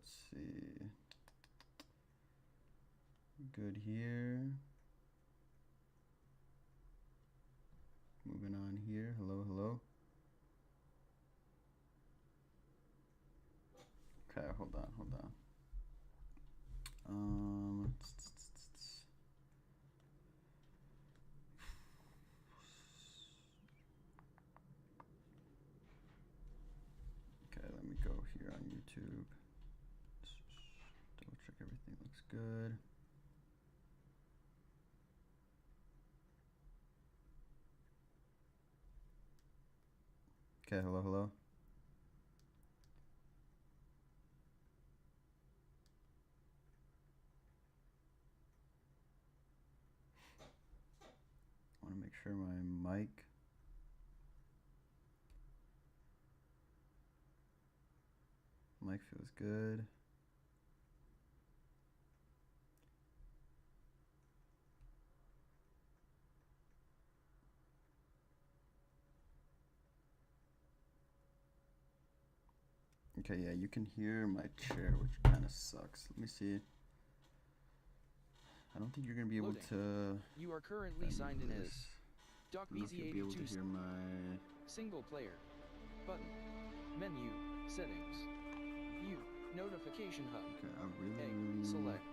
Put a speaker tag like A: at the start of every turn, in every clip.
A: let's see. Good here. Moving on here. Hello, hello. Okay, hold on, hold on. Okay, let me go here on YouTube. Double check everything looks good. Okay, hello, hello. I want to make sure my mic feels good. Okay, yeah, you can hear my chair, which kind of sucks. Let me see. I don't think you're gonna be able to.
B: You are currently signed in as
A: DocBZ82. Hear my
B: single player button menu settings view notification hub.
A: Okay, I really
B: select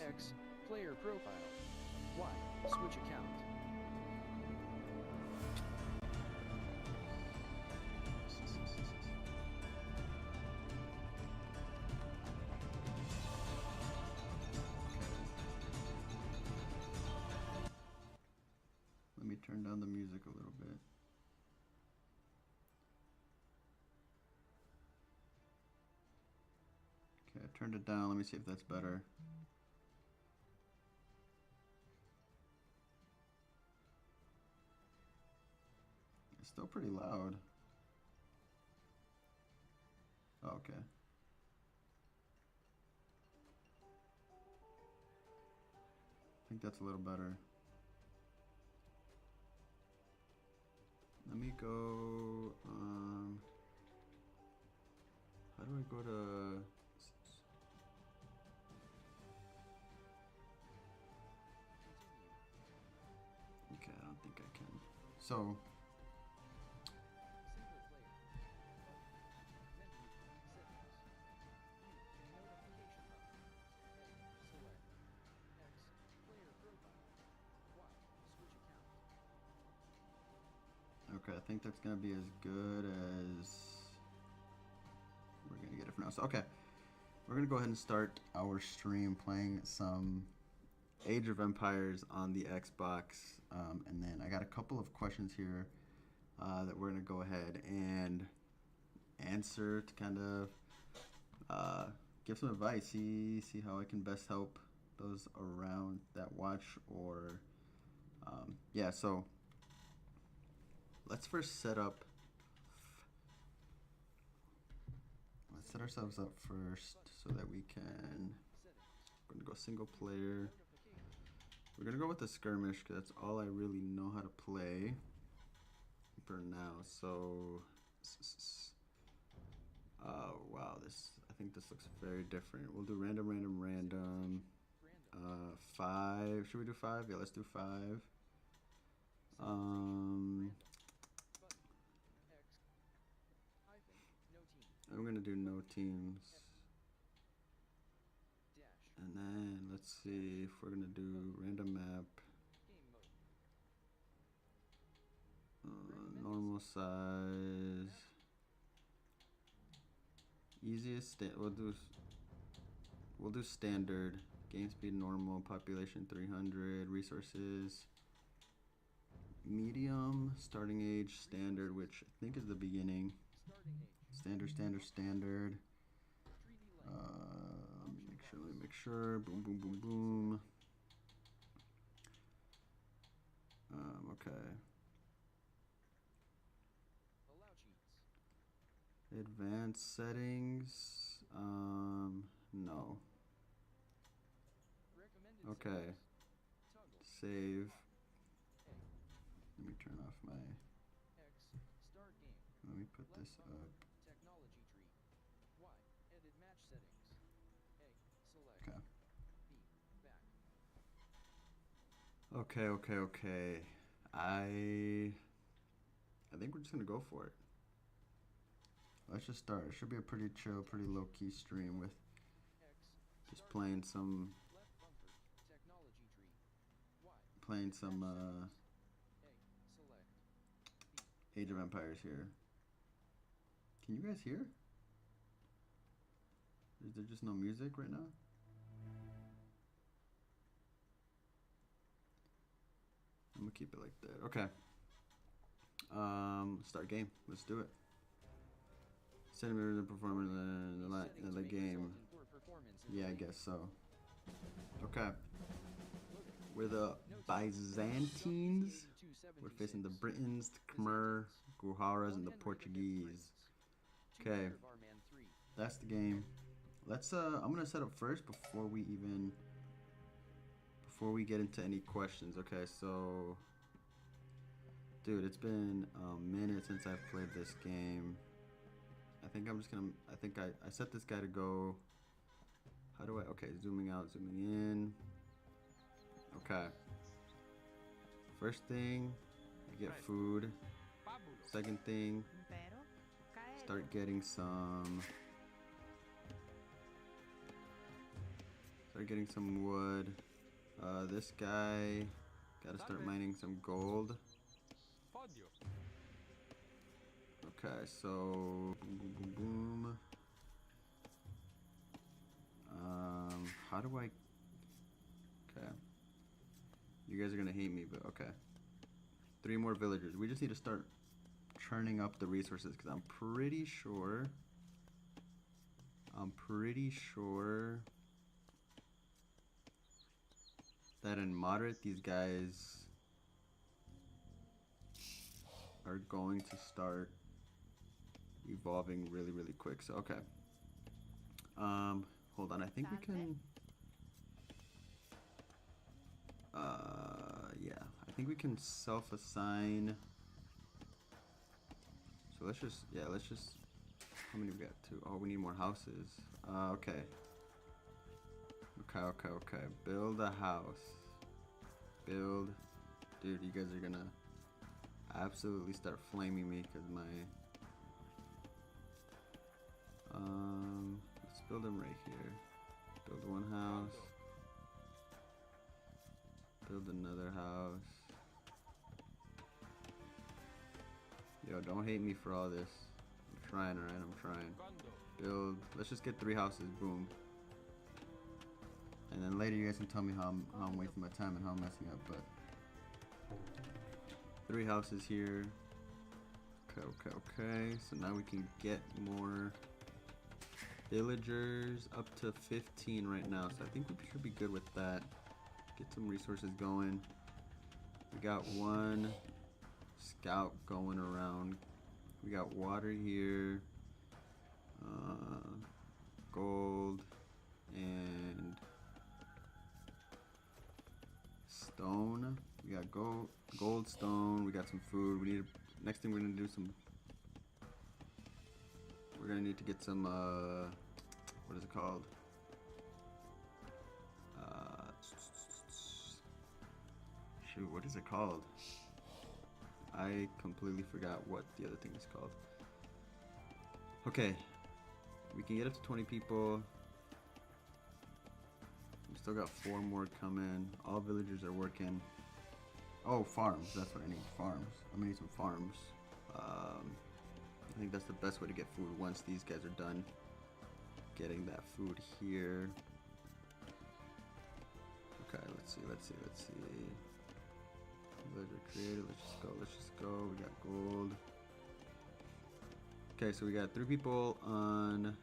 B: X player profile Y switch account.
A: Let me turn down the music a little bit. Okay, I turned it down. Let me see if that's better. It's still pretty loud. Oh, okay. I think that's a little better. Let me go, how do I go to, okay, I don't think I can. So, okay, I think that's gonna be as good as we're gonna get it for now. So, okay, we're gonna go ahead and start our stream playing some Age of Empires on the Xbox, and then I got a couple of questions here that we're gonna go ahead and answer to kind of give some advice, see how I can best help those around that watch, or yeah. So let's first set ourselves up first so that we can. We're gonna go single player. We're gonna go with the skirmish because that's all I really know how to play for now. So, oh wow, I think this looks very different. We'll do random. 5. Should we do 5? Yeah, let's do 5. I'm gonna do no teams. And then let's see if we're gonna do random map. Normal size. Easiest. We'll do standard. Game speed normal. Population 300. Resources. Medium. Starting age standard, which I think is the beginning. Standard. Let me make sure. Boom. Okay. Advanced settings. No. Okay. Save. Let me turn off my. Let me put this up.
B: Technology tree. Y edit match settings.
A: Okay, okay, okay. I think we're just gonna go for it. Let's just start. It should be a pretty chill, pretty low-key stream with just playing some Age of Empires here. Can you guys hear? Is there just no music right now? I'm gonna keep it like that. Okay. Start game. Let's do it. Centimeters and performance in the game. Yeah, I guess so. Okay. We're the Byzantines. We're facing the Britons, the Khmer, Guharas, and the Portuguese. Okay. That's the game. Let's I'm gonna set up first before we get into any questions. Okay, so dude, it's been a minute since I've played this game. I think I set this guy to go. How do I, okay, zooming out, zooming in. Okay. First thing, get food. Second thing, start getting some wood. This guy, gotta start mining some gold. Okay, so boom, boom, boom, boom. How do I? Okay, you guys are gonna hate me, but okay. 3 more villagers. We just need to start churning up the resources because I'm pretty sure that in moderate these guys are going to start evolving really, really quick. So okay. Hold on. I think we can. Yeah. I think we can self-assign. So let's just. How many we got? 2. Oh, we need more houses. Okay. Okay. Build a house. Build. Dude, you guys are gonna absolutely start flaming me because my. Let's build them right here. Build one house. Build another house. Yo, don't hate me for all this. I'm trying, alright? I'm trying. Build. Let's just get 3 houses. Boom. And then later you guys can tell me how I'm wasting my time and how I'm messing up. But 3 houses here. Okay. So now we can get more villagers, up to 15 right now. So I think we should be good with that. Get some resources going. We got 1 scout going around. We got water here, gold, and stone. We got gold, stone. We got some food. We need next thing we're gonna do some. We're gonna need to get some. What is it called? Shoot, what is it called? I completely forgot what the other thing is called. Okay, we can get up to 20 people. We still got 4 more coming. All villagers are working. Oh, farms. That's what I need. Farms. I'm gonna need some farms. I think that's the best way to get food once these guys are done getting that food here. Okay, let's see. Villager created. Let's just go. We got gold. Okay, so we got 3 people on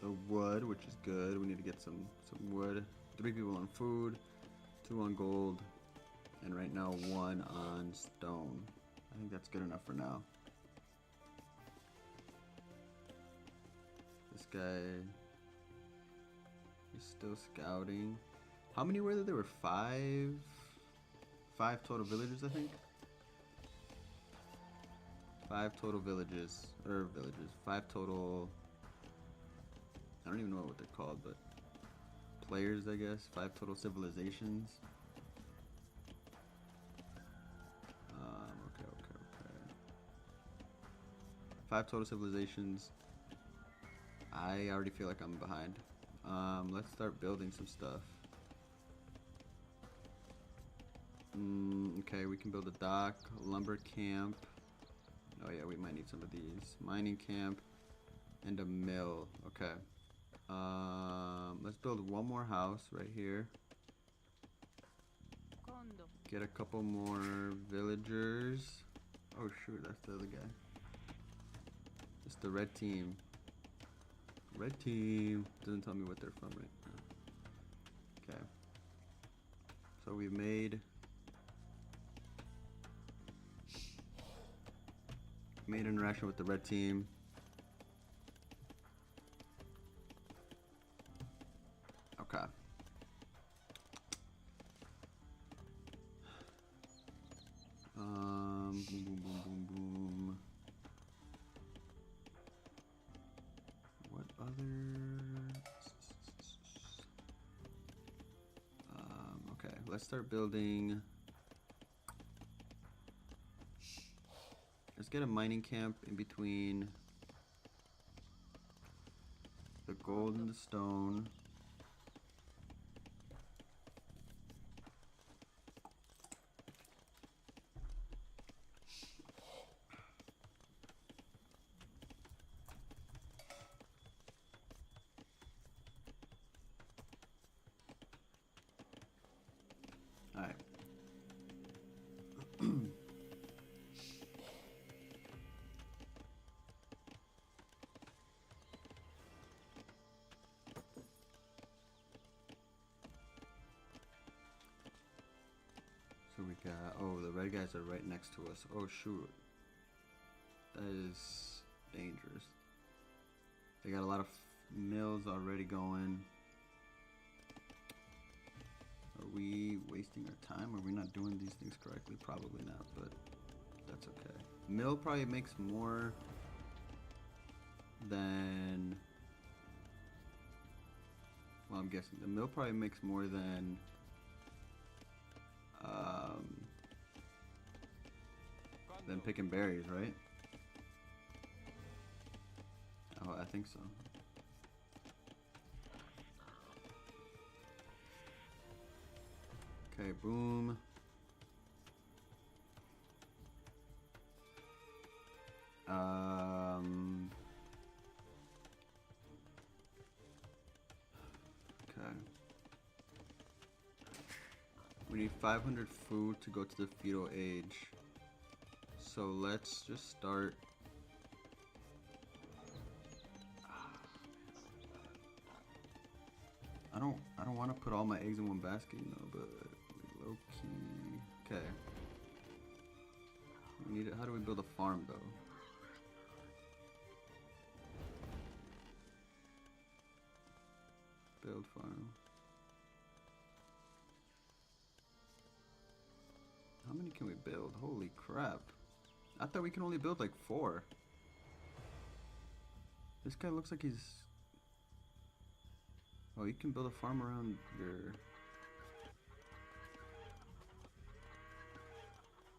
A: the wood, which is good. We need to get some wood. 3 people on food, 2 on gold, and right now 1 on stone. I think that's good enough for now. This guy is still scouting. How many were there? There were 5 total villagers, I think. 5 total villages, 5 total. I don't even know what they're called, but players, I guess. 5 total civilizations. 5 total civilizations. I already feel like I'm behind. Let's start building some stuff. Okay, we can build a dock, a lumber camp. Oh yeah, we might need some of these. Mining camp and a mill. Okay. Let's build one more house right here. Get a couple more villagers. Oh shoot, that's the other guy. It's the red team. Red team doesn't tell me what they're from right now. Okay. So we've made interaction with the red team. Okay. Boom, boom, boom, boom, boom. What other? Okay, let's start building. Let's get a mining camp in between the gold and the stone. Alright. So we got, oh, the red guys are right next to us. Oh shoot. That is dangerous. They got a lot of mills already going. Are we wasting our time? Are we not doing these things correctly? Probably not, but that's okay. Mill probably makes more than, well, I'm guessing the mill probably makes more than picking berries, right? Oh, I think so. Okay, boom. Okay. We need 500 food to go to the fetal age. So let's just start. I don't want to put all my eggs in one basket, you know, but low key. Okay. We need it. How do we build a farm though? Build farm. How many can we build? Holy crap. I thought we can only build like 4. This guy looks like he's... Oh, you can build a farm around your...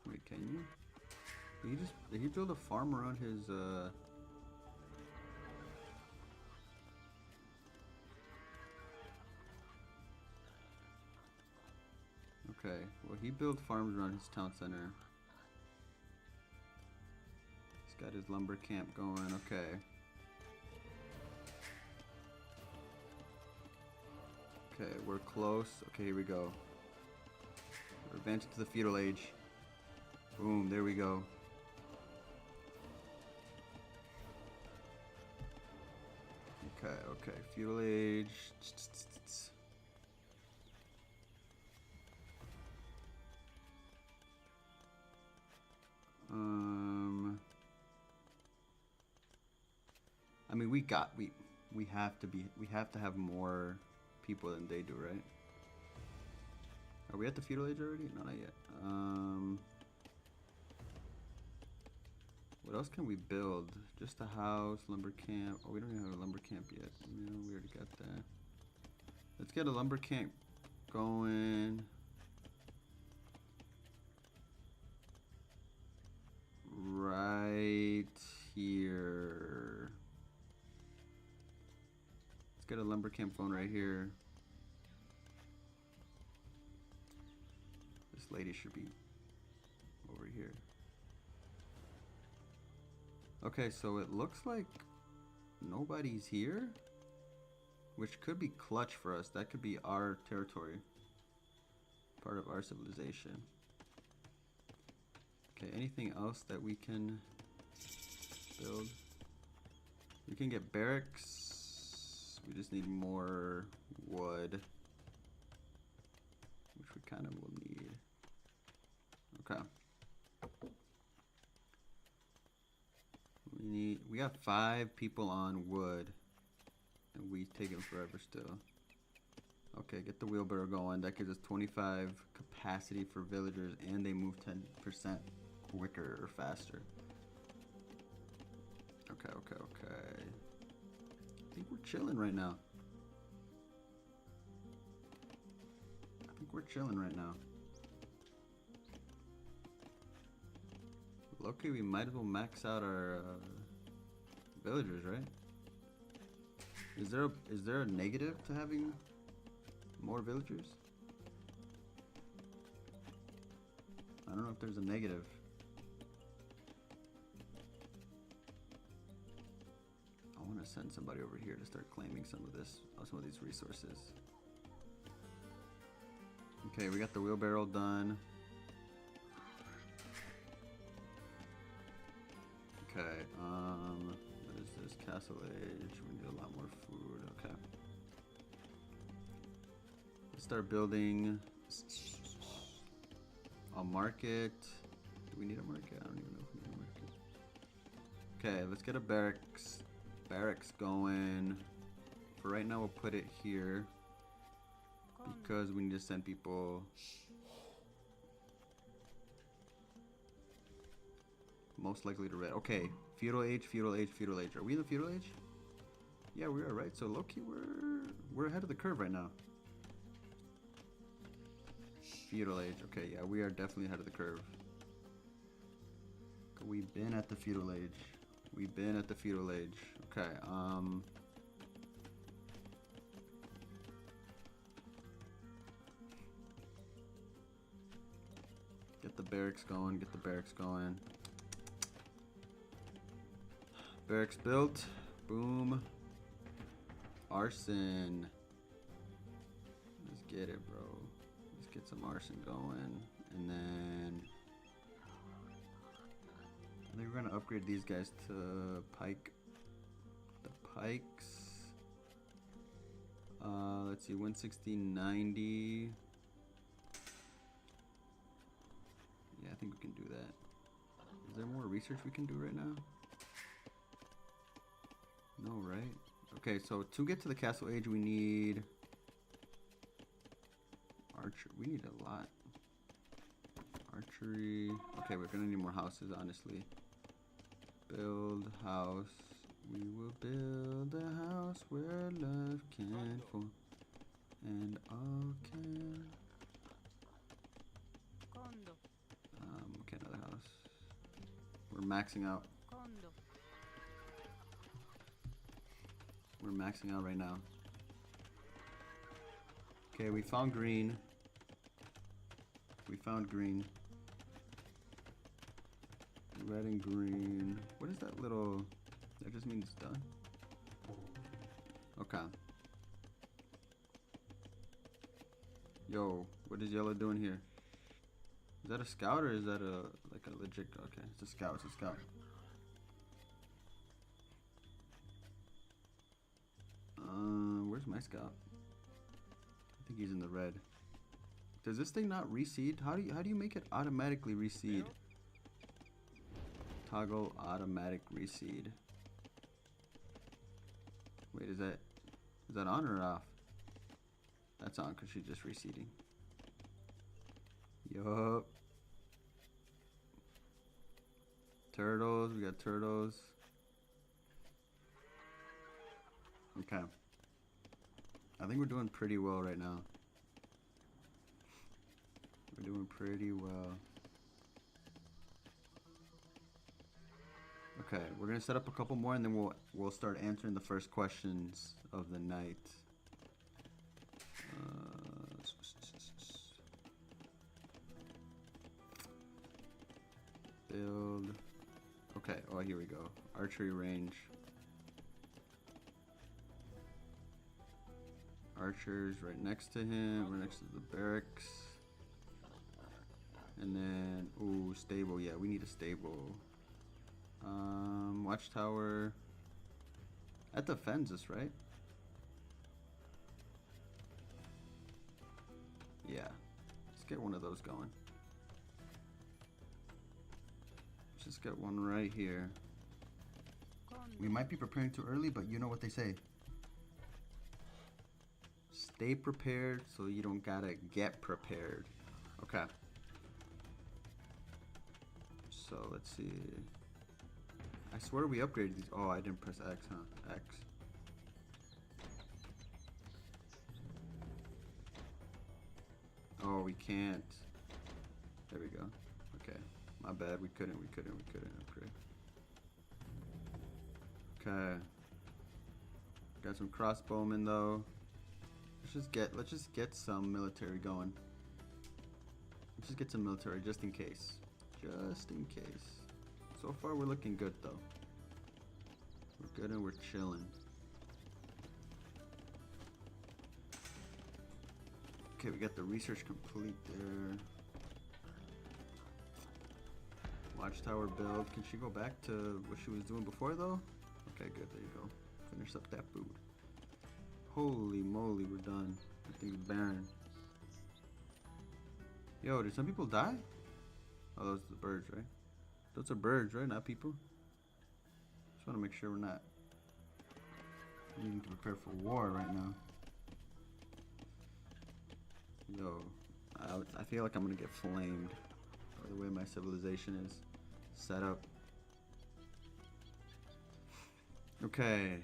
A: Wait, can you? Did he build a farm around his, Okay, well he built farms around his town center. He's got his lumber camp going, okay. Okay, we're close. Okay, here we go. We're advancing to the feudal age. Boom, there we go. Okay, okay, feudal age. I mean, we have to have more people than they do, right? Are we at the feudal age already? No, not yet. What else can we build? Just a house, lumber camp. Oh, we don't even have a lumber camp yet. No, we already got that. Let's get a lumber camp going. Right here. Let's get a lumber camp going right here. This lady should be over here. Okay, so it looks like nobody's here, which could be clutch for us. That could be our territory, part of our civilization. Okay, anything else that we can build? We can get barracks. We just need more wood, which we kind of will need. Okay. We got 5 people on wood, and we take them forever still. Okay, get the wheelbarrow going. That gives us 25 capacity for villagers, and they move 10% quicker or faster. Okay. I think we're chilling right now. Loki, we might as well max out our villagers, right? Is there a negative to having more villagers? I don't know if there's a negative. I want to send somebody over here to start claiming some of these resources. Okay, we got the wheelbarrow done. Okay, what is this? Castle Age. We need a lot more food. Okay. Let's start building a market. Do we need a market? I don't even know if we need a market. Okay, let's get a barracks going. For right now, we'll put it here because we need to send people. Most likely to red. Okay, feudal age. Are we in the feudal age? Yeah, we are, right? So low-key, we're ahead of the curve right now. Feudal age. Okay, yeah, we are definitely ahead of the curve. We've been at the feudal age. Okay, get the barracks going. Barracks built. Boom. Arson. Let's get it, bro. Let's get some arson going. And then I think we're gonna upgrade these guys to pike. The pikes. Let's see, 160, 90. Yeah, I think we can do that. Is there more research we can do right now? No, right? Okay, so to get to the castle age, we need archer. We need a lot. Archery. Okay, we're gonna need more houses, honestly. Build house. We will build a house where love can form and all can. Okay, another house. We're maxing out. We're maxing out right now. Okay, we found green. Red and green. What is that little? That just means it's done. Okay. Yo, what is yellow doing here? Is that a scout or is that like a legit? Okay, it's a scout. Where's my scout? I think he's in the red. Does this thing not reseed? How do you make it automatically reseed? Toggle automatic reseed. Wait, is that on or off? That's on because she's just reseeding. Yup. Turtles, we got turtles. Okay. I think we're doing pretty well right now. We're doing pretty well. Okay, we're gonna set up a couple more, and then we'll start answering the first questions of the night. Build. Okay. Oh, here we go. Archery range. Archers right next to him. We're next to the barracks. And then, ooh, stable. Yeah, we need a stable. Watchtower. That defends us, right? Yeah. Let's get one of those going. Let's just get one right here. We might be preparing too early, but you know what they say. Stay prepared so you don't gotta get prepared. Okay. So let's see. I swear we upgraded these. Oh, I didn't press X, huh? X. Oh, we can't. There we go. Okay. My bad. We couldn't upgrade. Okay. Got some crossbowmen though. Let's just get some military going. Let's just get some military just in case. Just in case. So far we're looking good though. We're good and we're chilling. Okay, we got the research complete there. Watchtower build. Can she go back to what she was doing before though? Okay, good, there you go. Finish up that food. Holy moly, we're done. Everything's barren. Yo, did some people die? Oh, those are the birds, right? Those are birds, right? Not people? Just want to make sure we're not needing to prepare for war right now. Yo, I feel like I'm gonna get flamed by the way my civilization is set up. Okay.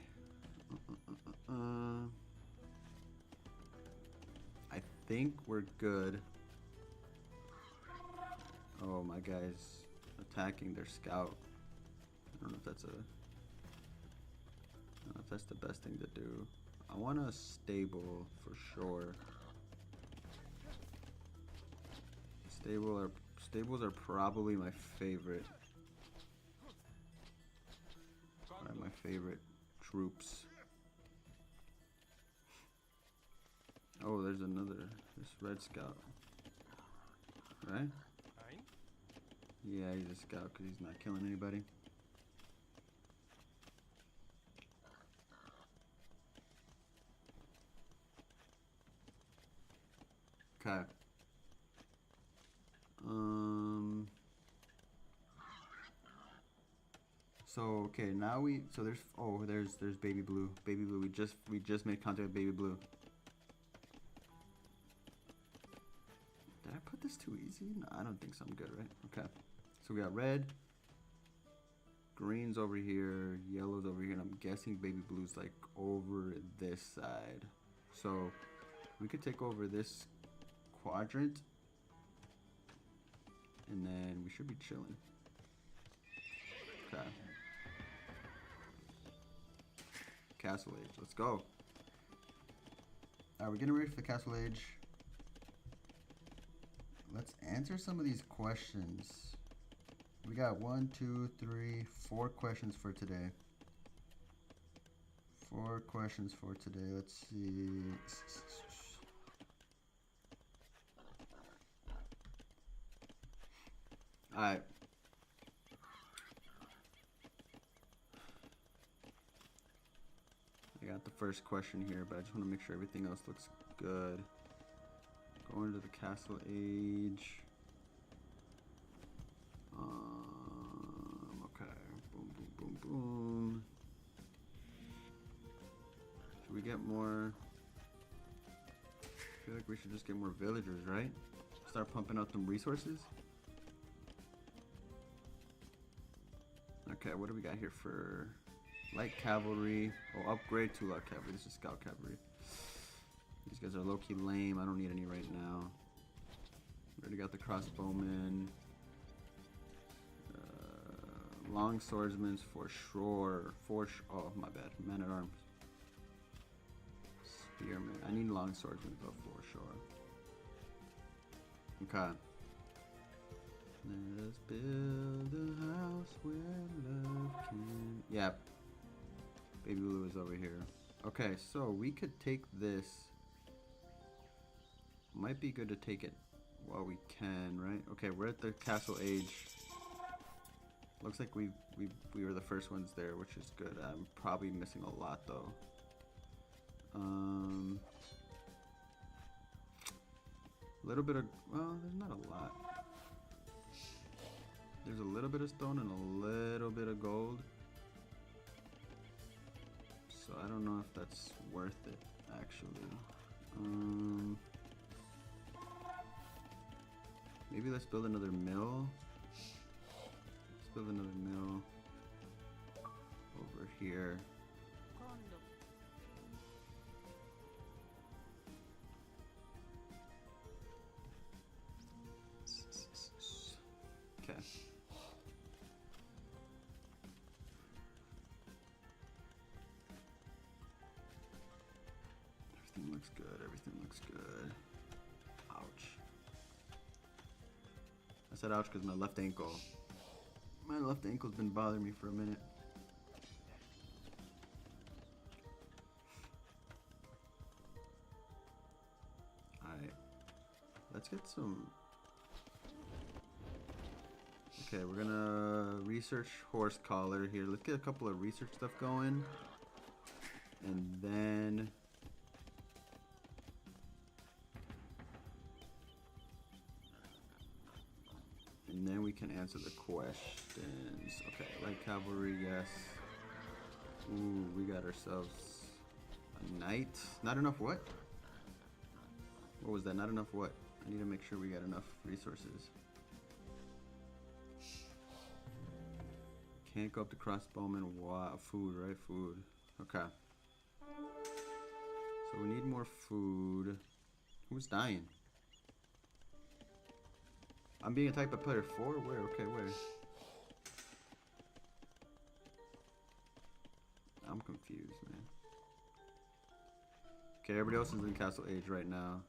A: I think we're good. Oh, my guy's attacking their scout. I don't know if that's the best thing to do. I want a stable for sure. Stables are probably my favorite. My favorite troops. Oh, there's this red scout. Right? Yeah, he's a scout because he's not killing anybody. Okay. So okay, now there's baby blue. Baby blue. We just made contact with baby blue. Did I put this too easy? No, I don't think so. I'm good, right? Okay. So we got red, green's over here, yellow's over here, and I'm guessing baby blue's like over this side. So we could take over this quadrant, and then we should be chilling. Okay. Castle Age, let's go. Alright, we're getting ready for the Castle Age. Let's answer some of these questions. We got 1, 2, 3, 4 questions for today. 4 questions for today. Let's see. Alright. I got the first question here, but I just want to make sure everything else looks good. Going to the Castle Age. Okay. Boom, boom, boom, boom. Should we get more? I feel like we should just get more villagers, right? Start pumping out them resources. Okay, what do we got here for light cavalry? Oh, upgrade to light cavalry. This is scout cavalry. These guys are low-key lame. I don't need any right now. We already got the crossbowmen. Long swordsmen for sure. Oh, my bad. Man at arms. Spearman. I need long swordsmen though for sure. Okay. Let's build a house where love can. Yeah. Baby Blue is over here. Okay, so we could take this. Might be good to take it while we can, right? Okay, we're at the castle age. Looks like we were the first ones there, which is good. I'm probably missing a lot though. A little bit of, well, there's not a lot. There's a little bit of stone and a little bit of gold. So I don't know if that's worth it, actually. Maybe let's build another mill. Let's build another mill over here. Okay. Everything looks good. Everything looks good. Ouch. I said ouch because my left ankle. My left ankle's been bothering me for a minute. Alright. Let's get some. Okay, we're gonna research horse collar here. Let's get a couple of research stuff going. And then we can answer the questions. Okay, light cavalry, yes. Ooh, we got ourselves a knight. Not enough what? What was that? Not enough what? I need to make sure we got enough resources. Can't go up to crossbowman. Wow, food, right? Food. Okay. So we need more food. Who's dying? I'm being attacked by player 4? Where? Okay, where? I'm confused, man. Okay, everybody else is in castle age right now.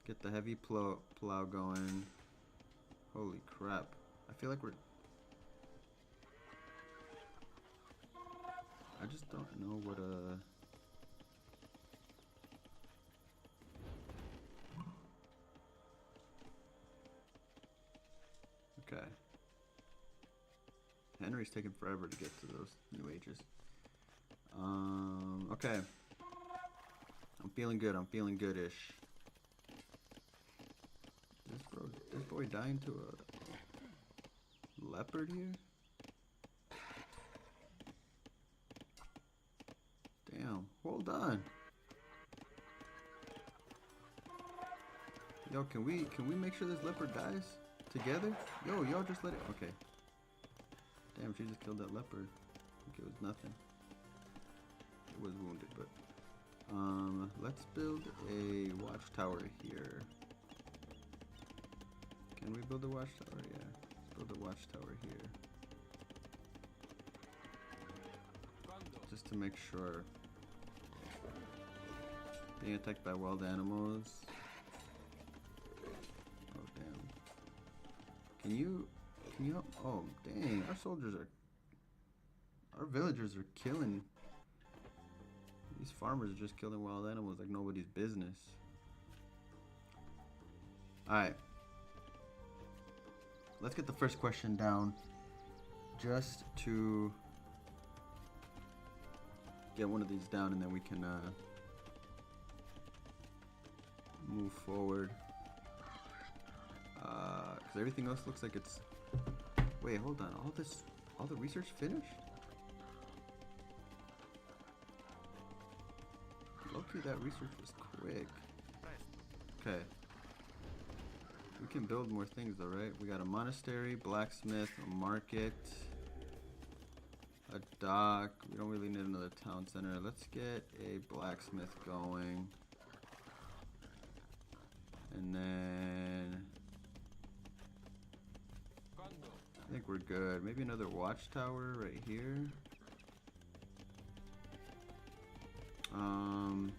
A: Get the heavy plow going. Holy crap. I feel like we're... I just don't know what Okay. Henry's taking forever to get to those new ages. Okay. I'm feeling good. I'm feeling goodish. This boy dying to a leopard here? Damn. Hold on. Yo, can we make sure this leopard dies? Together? Yo, y'all just let it... Okay. Damn, she just killed that leopard. I think it was nothing. It was wounded, but... let's build a watchtower here. Can we build a watchtower? Yeah. Let's build a watchtower here. Just to make sure. Being attacked by wild animals. Can you, oh dang, our villagers are killing, these farmers are just killing wild animals like nobody's business. Alright, let's get the first question down, just to get one of these down and then we can move forward. Because everything else looks like it's... Wait, hold on. All the research finished? Low-key, that research was quick. Okay. We can build more things though, right? We got a monastery, blacksmith, a market, a dock. We don't really need another town center. Let's get a blacksmith going. And then... I think we're good. Maybe another watchtower right here.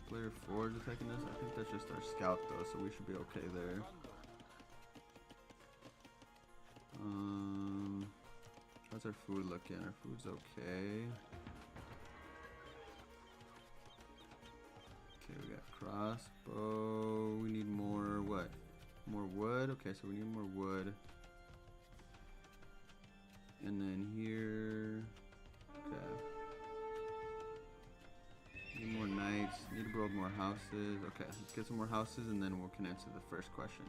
A: Player 4 is attacking us. I think that's just our scout though, so we should be okay there. How's our food looking? Our food's okay. Okay, we got crossbow. We need more what? More wood? Okay, so we need more wood. And then here. Okay. Need more knights. Need to build more houses. Okay, let's get some more houses and then we can answer the first question.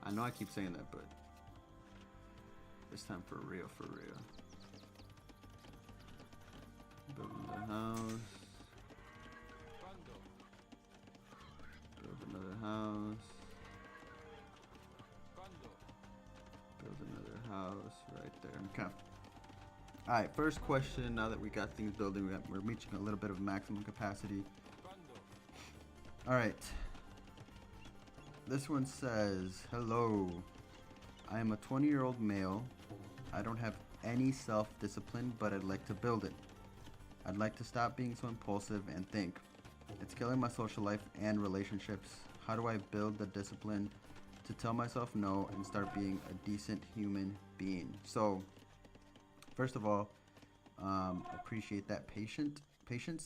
A: I know I keep saying that, but this time for real, for real. Building the house. Build another house. Build another house right there. Okay. Alright, first question. Now that we got things building, we're reaching a little bit of maximum capacity. Alright. This one says, hello. I am a 20-year-old male. I don't have any self-discipline, but I'd like to build it. I'd like to stop being so impulsive and think. It's killing my social life and relationships. How do I build the discipline to tell myself no and start being a decent human being? So, first of all, appreciate that patience.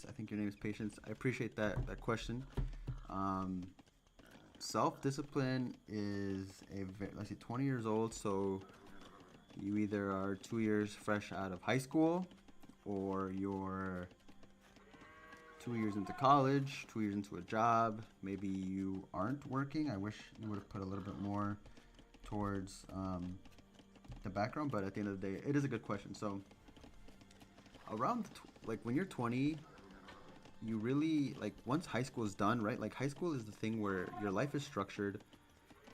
A: I think your name is Patience. I appreciate that question. Self-discipline is let's see, 20 years old, so you either are 2 years fresh out of high school, or you're 2 years into college, 2 years into a job. Maybe you aren't working. I wish you would have put a little bit more towards the background, but at the end of the day, it is a good question. So around like when you're 20, you really, like, once high school is done, right? Like, high school is the thing where your life is structured.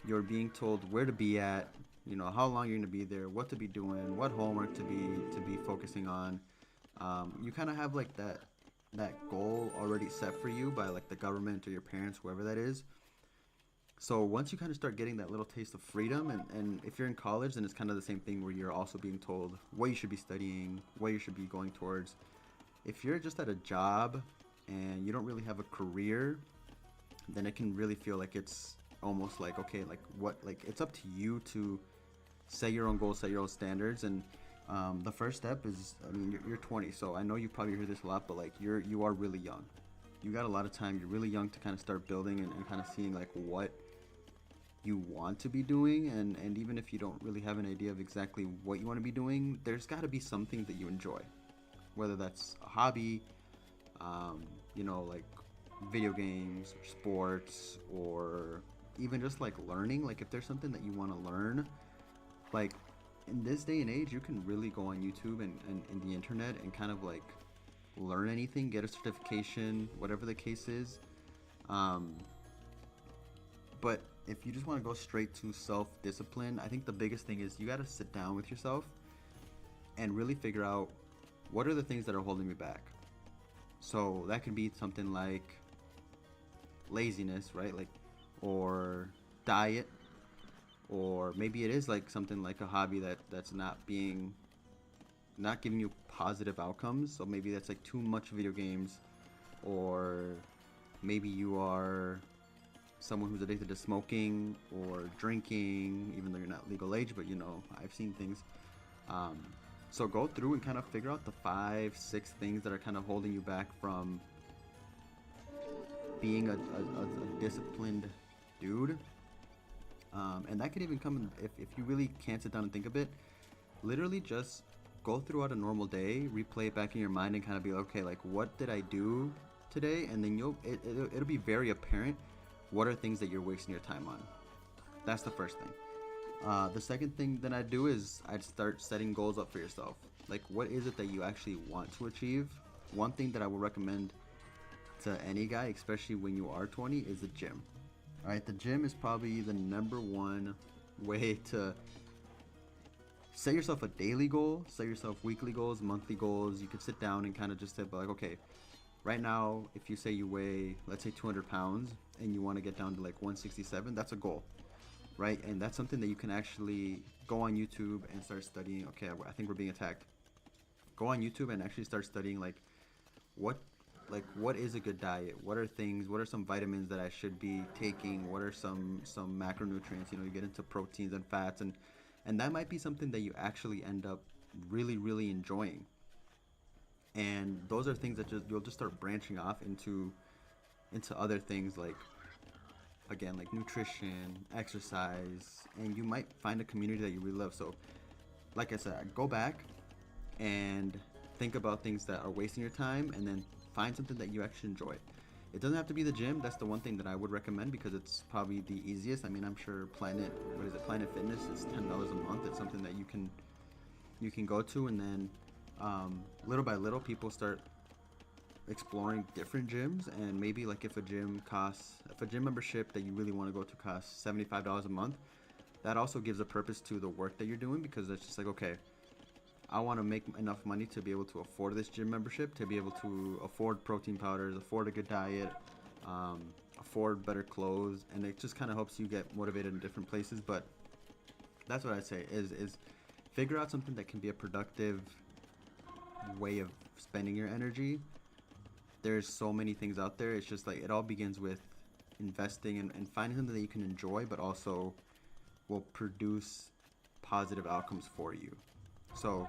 A: You're being told where to be at, you know, how long you're gonna be there, what to be doing, what homework to be focusing on. You kind of have like that goal already set for you by like the government or your parents, whoever that is. So once you kind of start getting that little taste of freedom, and if you're in college, then it's kind of the same thing where you're also being told what you should be studying, what you should be going towards. If you're just at a job and you don't really have a career, then it can really feel like it's almost like, okay, like what, like it's up to you to set your own goals, set your own standards. And the first step is, I mean, you're 20, so I know you probably hear this a lot, but like you are really young. You got a lot of time. You're really young to kind of start building and kind of seeing like what you want to be doing, and even if you don't really have an idea of exactly what you want to be doing, there's got to be something that you enjoy, whether that's a hobby, you know, like video games or sports, or even just like learning. Like if there's something that you want to learn, like in this day and age, you can really go on YouTube and the internet and kind of like learn anything, get a certification, whatever the case is. But if you just want to go straight to self-discipline, I think the biggest thing is you got to sit down with yourself and really figure out what are the things that are holding me back. So that could be something like laziness, right? Like, or diet, or maybe it is like something like a hobby that's not giving you positive outcomes. So maybe that's like too much video games, or maybe you are someone who's addicted to smoking or drinking, even though you're not legal age, but you know, I've seen things. So go through and kind of figure out the 5-6 things that are kind of holding you back from being a disciplined dude. And that could even come if you really can't sit down and think of it. Literally just go throughout a normal day, replay it back in your mind, and kind of be like, okay, like what did I do today? And then it'll be very apparent what are things that you're wasting your time on. That's the first thing. The second thing that I do is I'd start setting goals up for yourself. Like, what is it that you actually want to achieve? One thing that I would recommend to any guy, especially when you are 20, is the gym. All right, the gym is probably the number one way to set yourself a daily goal, set yourself weekly goals, monthly goals. You could sit down and kind of just say, like, okay, right now, if you say you weigh, let's say 200 pounds, and you want to get down to like 167, that's a goal. right? And that's something that you can actually go on YouTube and start studying. Okay, I think we're being attacked. Go on YouTube and actually start studying what what is a good diet? What are things? What are some vitamins that I should be taking? What are some macronutrients? You know, you get into proteins and fats, and that might be something that you actually end up really enjoying. And those are things that you'll just start branching off into other things, like again, like nutrition, exercise, and you might find a community that you really love. So like I said, go back and think about things that are wasting your time, and then find something that you actually enjoy. It doesn't have to be the gym. That's the one thing that I would recommend because it's probably the easiest. I mean, I'm sure Planet Fitness is $10 a month. It's something that you can go to, and then little by little, people start exploring different gyms. And maybe like if a gym membership that you really want to go to costs $75 a month, that also gives a purpose to the work that you're doing, because it's just like, okay, I want to make enough money to be able to afford this gym membership, to be able to afford protein powders, afford a good diet, afford better clothes, and it just kind of helps you get motivated in different places. But that's what I'd say is figure out something that can be a productive way of spending your energy. There's so many things out there. It's just like it all begins with investing and finding something that you can enjoy, but also will produce positive outcomes for you. So,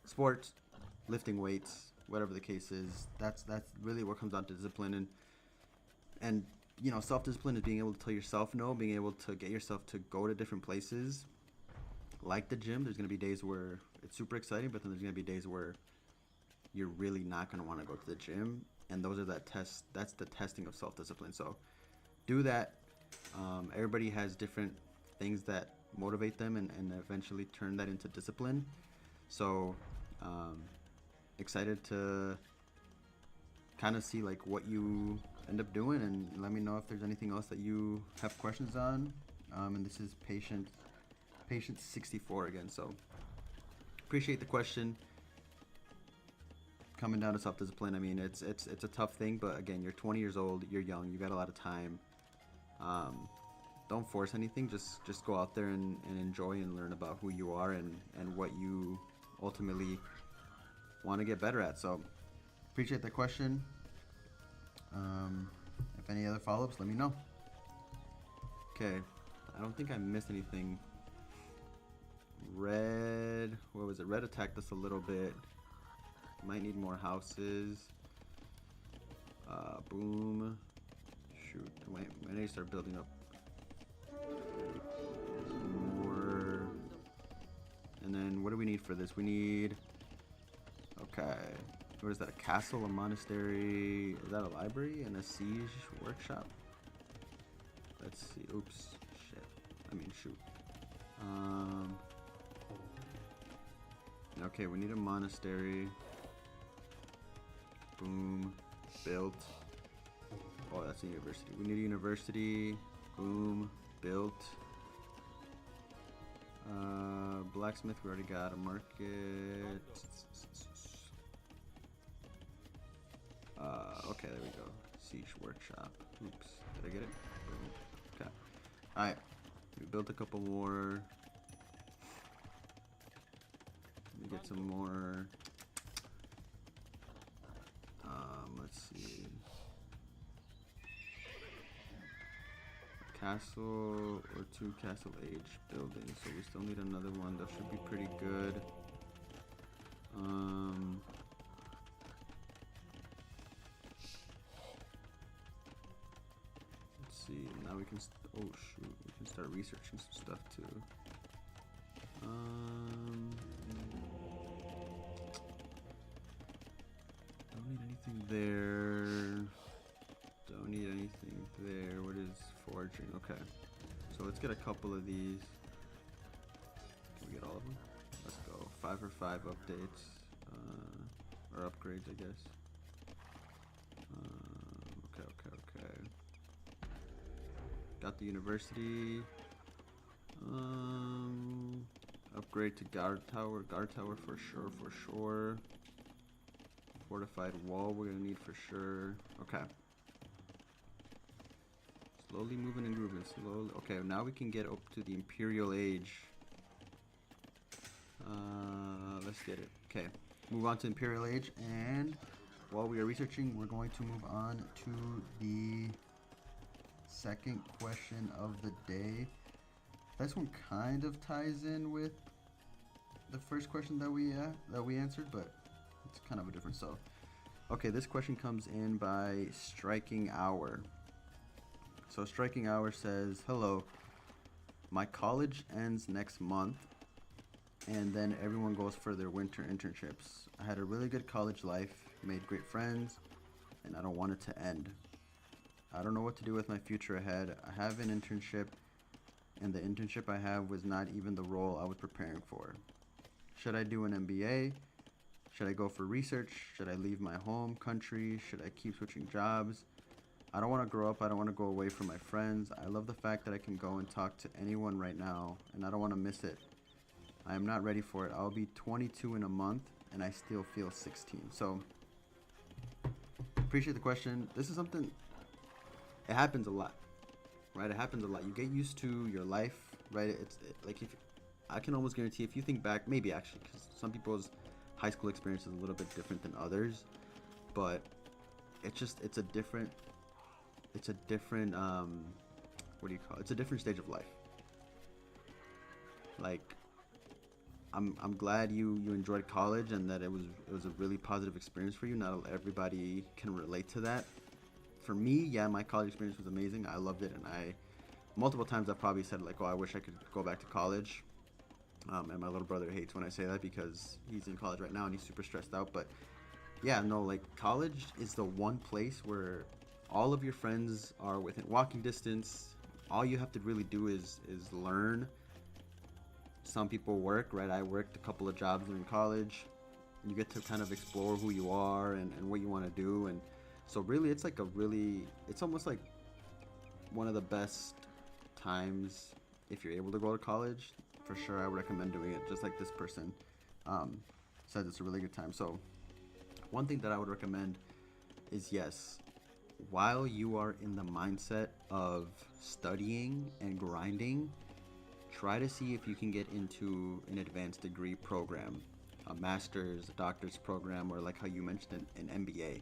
A: sports, lifting weights, whatever the case is, that's really what comes down to discipline. And you know, self-discipline is being able to tell yourself no, being able to get yourself to go to different places, like the gym. There's gonna be days where it's super exciting, but then there's gonna be days where you're really not gonna want to go to the gym, and those are that's the testing of self-discipline. So, do that. Everybody has different things that motivate them, and eventually turn that into discipline. So, excited to kind of see like what you end up doing, and let me know if there's anything else that you have questions on. And this is patient 64 again. So, appreciate the question. Coming down to self-discipline, I mean, it's a tough thing, but again, you're 20 years old, you're young, you got a lot of time. Don't force anything. Just go out there and enjoy and learn about who you are and what you ultimately want to get better at. So appreciate the question. If any other follow-ups, let me know. Okay, I don't think I missed anything. Red attacked us a little bit. Might need more houses. Boom. Shoot, I need to start building up more. And then what do we need for this? We need, okay, what is that, a castle, a monastery, is that a library, and a siege workshop? Let's see. Oops, shit, I mean shoot. Okay, we need a monastery. Boom, built. Oh, that's a university. We need a university. Boom, built. Blacksmith, we already got a market. Okay, there we go. Siege workshop. Oops, did I get it? Boom. Okay. Alright, we built a couple more. Let me get some more. Let's see. Castle or 2 castle age buildings, so we still need another one. That should be pretty good. Let's see. Now we can. Oh shoot! We can start researching some stuff too. Don't need anything there. Don't need anything there. What is foraging? Okay. So let's get a couple of these. Can we get all of them? Let's go. 5 for 5 updates. Or upgrades, I guess. Okay. Got the university. Upgrade to guard tower for sure. Fortified wall we're gonna need for sure. Okay. Slowly moving and grooving. Slowly. Okay, now we can get up to the Imperial Age. Let's get it. Okay, move on to Imperial Age, and while we are researching, we're going to move on to the second question of the day. This one kind of ties in with the first question that we answered, but it's kind of a different. So, okay, this question comes in by Striking Hour. So Striking Hour says, "Hello, my college ends next month, and then everyone goes for their winter internships. I had a really good college life, made great friends, and I don't want it to end. I don't know what to do with my future ahead. I have an internship, and the internship I have was not even the role I was preparing for. Should I do an MBA? Should I go for research? Should I leave my home country? Should I keep switching jobs? I don't want to grow up. I don't want to go away from my friends. I love the fact that I can go and talk to anyone right now, and I don't want to miss it. I am not ready for it. I'll be 22 in a month, and I still feel 16. So, appreciate the question. This is something, it happens a lot, right? It happens a lot. You get used to your life, right? Like, if I can almost guarantee if you think back, maybe actually, because some people's high school experience is a little bit different than others, but it's a different, what do you call it? It's a different stage of life. Like, I'm glad you enjoyed college and that it was a really positive experience for you. Not everybody can relate to that. For me, yeah, my college experience was amazing. I loved it, and multiple times I've probably said, like, oh, I wish I could go back to college. And my little brother hates when I say that because he's in college right now and he's super stressed out. But yeah, no, like, college is the one place where all of your friends are within walking distance. All you have to really do is learn. Some people work, right? I worked a couple of jobs during college. You get to kind of explore who you are and what you want to do. And so really, it's almost like one of the best times if you're able to go to college. For sure, I would recommend doing it, just like this person says it's a really good time. So one thing that I would recommend is, yes, while you are in the mindset of studying and grinding, try to see if you can get into an advanced degree program, a master's, a doctor's program, or like how you mentioned an MBA.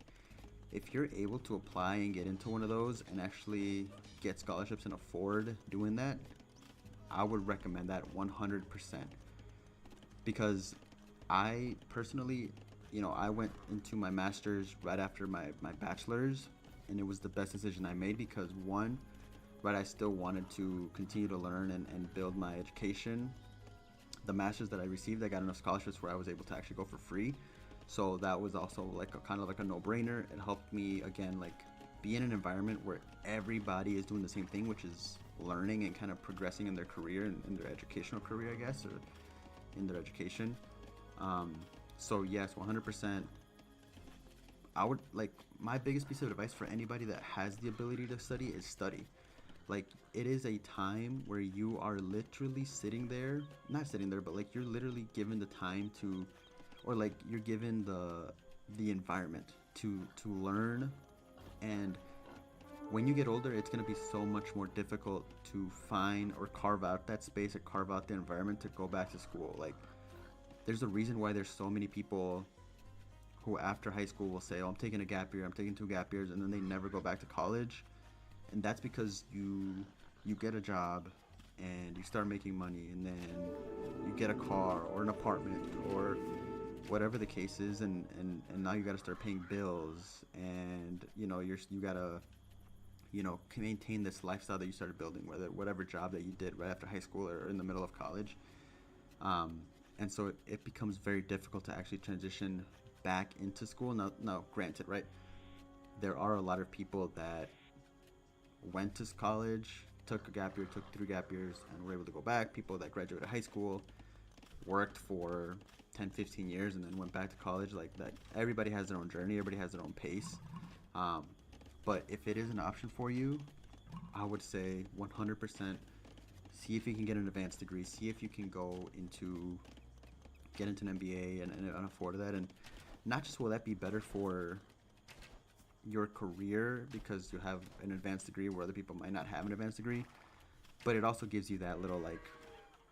A: If you're able to apply and get into one of those and actually get scholarships and afford doing that, I would recommend that 100%. Because I personally, I went into my master's right after my bachelor's, and it was the best decision I made because, one, right, I still wanted to continue to learn and build my education. The master's that I received, I got enough scholarships where I was able to actually go for free. So that was also like kind of like a no-brainer. It helped me, again, like, be in an environment where everybody is doing the same thing, which is learning and kind of progressing in their career and in their educational career, I guess, or in their education. So yes, 100%. I would, like, my biggest piece of advice for anybody that has the ability to study is study. Like, it is a time where you are literally sitting there, not sitting there, but like you're literally given the time to, or like you're given the environment to learn. And when you get older, it's going to be so much more difficult to find or carve out that space or carve out the environment to go back to school. Like, there's a reason why there's so many people who after high school will say, oh, I'm taking a gap year, I'm taking 2 gap years, and then they never go back to college. And that's because you get a job and you start making money, and then you get a car or an apartment or whatever the case is, and now you got to start paying bills, and you got to maintain this lifestyle that you started building, whatever job that you did right after high school or in the middle of college. And so it becomes very difficult to actually transition back into school. Now, granted, right, there are a lot of people that went to college, took a gap year, took 3 gap years, and were able to go back. People that graduated high school, worked for 10, 15 years, and then went back to college. Like that, everybody has their own journey, everybody has their own pace. But if it is an option for you, I would say 100% see if you can get an advanced degree, see if you can get into an MBA and afford that. And not just will that be better for your career because you have an advanced degree where other people might not have an advanced degree, but it also gives you that little like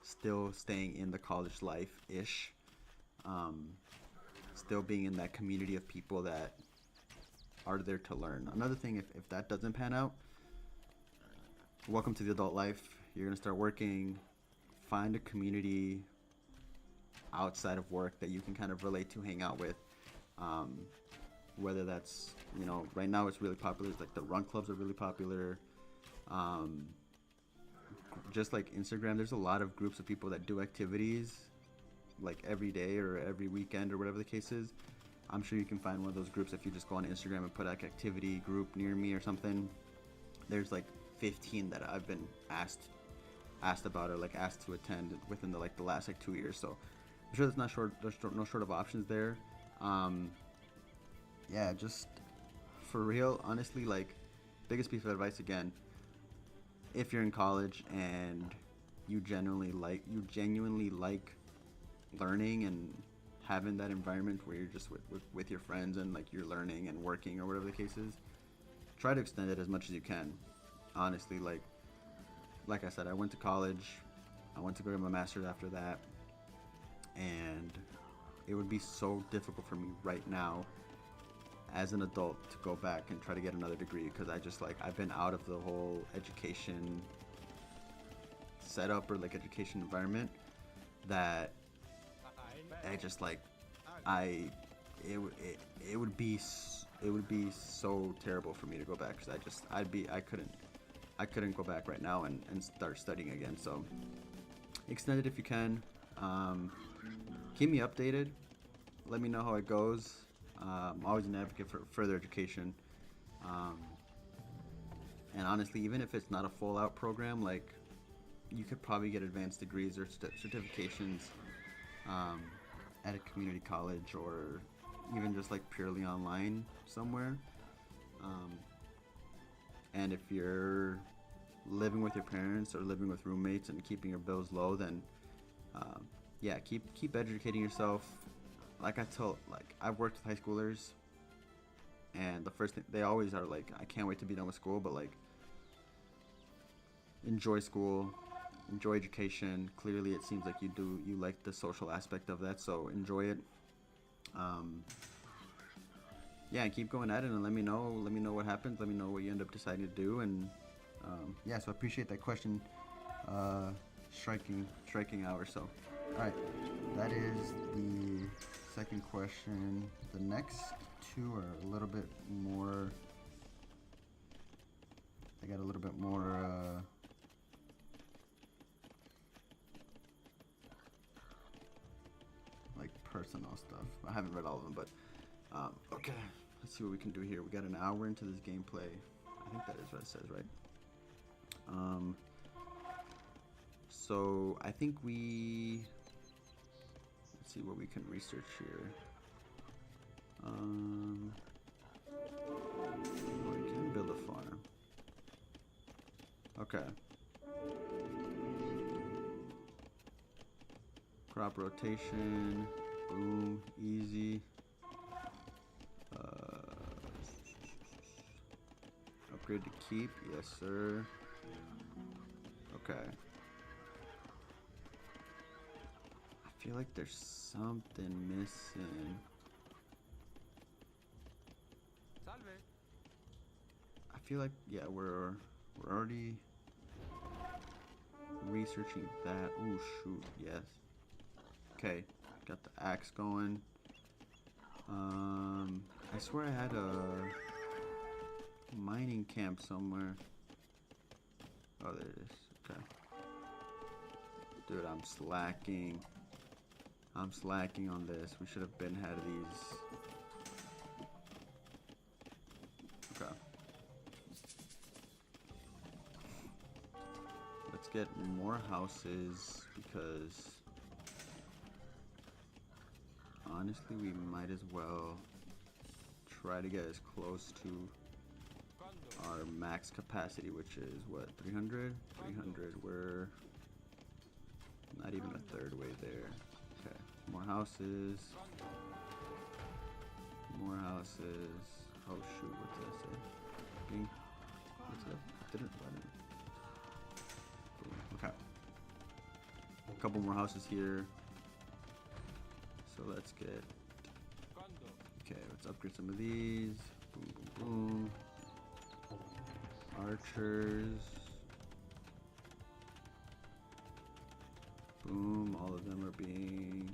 A: still staying in the college life ish, still being in that community of people that are there to learn. Another thing, if that doesn't pan out, welcome to the adult life. You're gonna start working. Find a community outside of work that you can kind of relate to, hang out with. Whether that's, you know, right now it's really popular. It's like the run clubs are really popular. Just like Instagram, there's a lot of groups of people that do activities like every day or every weekend or whatever the case is. I'm sure you can find one of those groups if you just go on Instagram and put like activity group near me or something. There's like 15 that I've been asked about or like asked to attend within the last like 2 years. So I'm sure there's no short of options there. Yeah, just for real, honestly, like biggest piece of advice again, if you're in college and you genuinely like learning and having that environment where you're just with your friends and like you're learning and working or whatever the case is, try to extend it as much as you can. Honestly, like I said, I went to college, I went to go get my master's after that, and it would be so difficult for me right now as an adult to go back and try to get another degree, because I've been out of the whole education setup or like education environment that I just like it would be so terrible for me to go back, because I couldn't go back right now and start studying again. So extend it if you can. Keep me updated, let me know how it goes. I'm always an advocate for further education, and honestly, even if it's not a full out program, like you could probably get advanced degrees or certifications at a community college, or even just like purely online somewhere. And if you're living with your parents or living with roommates and keeping your bills low, then yeah, keep educating yourself. Like I've worked with high schoolers, and the first thing they always are like, I can't wait to be done with school, but like enjoy school, enjoy education. Clearly it seems like you like the social aspect of that, so enjoy it. Yeah, and keep going at it, and let me know what happens, let me know what you end up deciding to do. And yeah, so I appreciate that question, striking hour. So alright, that is the second question. The next two are a little bit more, they got a little bit more like personal stuff. I haven't read all of them, but okay, let's see what we can do here. We got an hour into this gameplay. I think that is what it says, right? So I think let's see what we can research here. Well, we can build a farm. Okay. Crop rotation, boom, easy. Upgrade to keep, yes sir. Okay. I feel like there's something missing. I feel like, yeah, we're already researching that. Ooh, shoot, yes. Okay, got the axe going. I swear I had a mining camp somewhere. Oh, there it is. Okay. Dude, I'm slacking. I'm slacking on this. We should have had these. Okay. Let's get more houses, because honestly, we might as well try to get as close to our max capacity, which is what, 300? 300, we're not even a third way there. Okay, more houses. More houses. Oh shoot, what did I say? Being, what's that? Didn't let it. Boom. Okay. A couple more houses here. So let's get. Okay, let's upgrade some of these. Boom, boom, boom. Archers. Boom. All of them are being.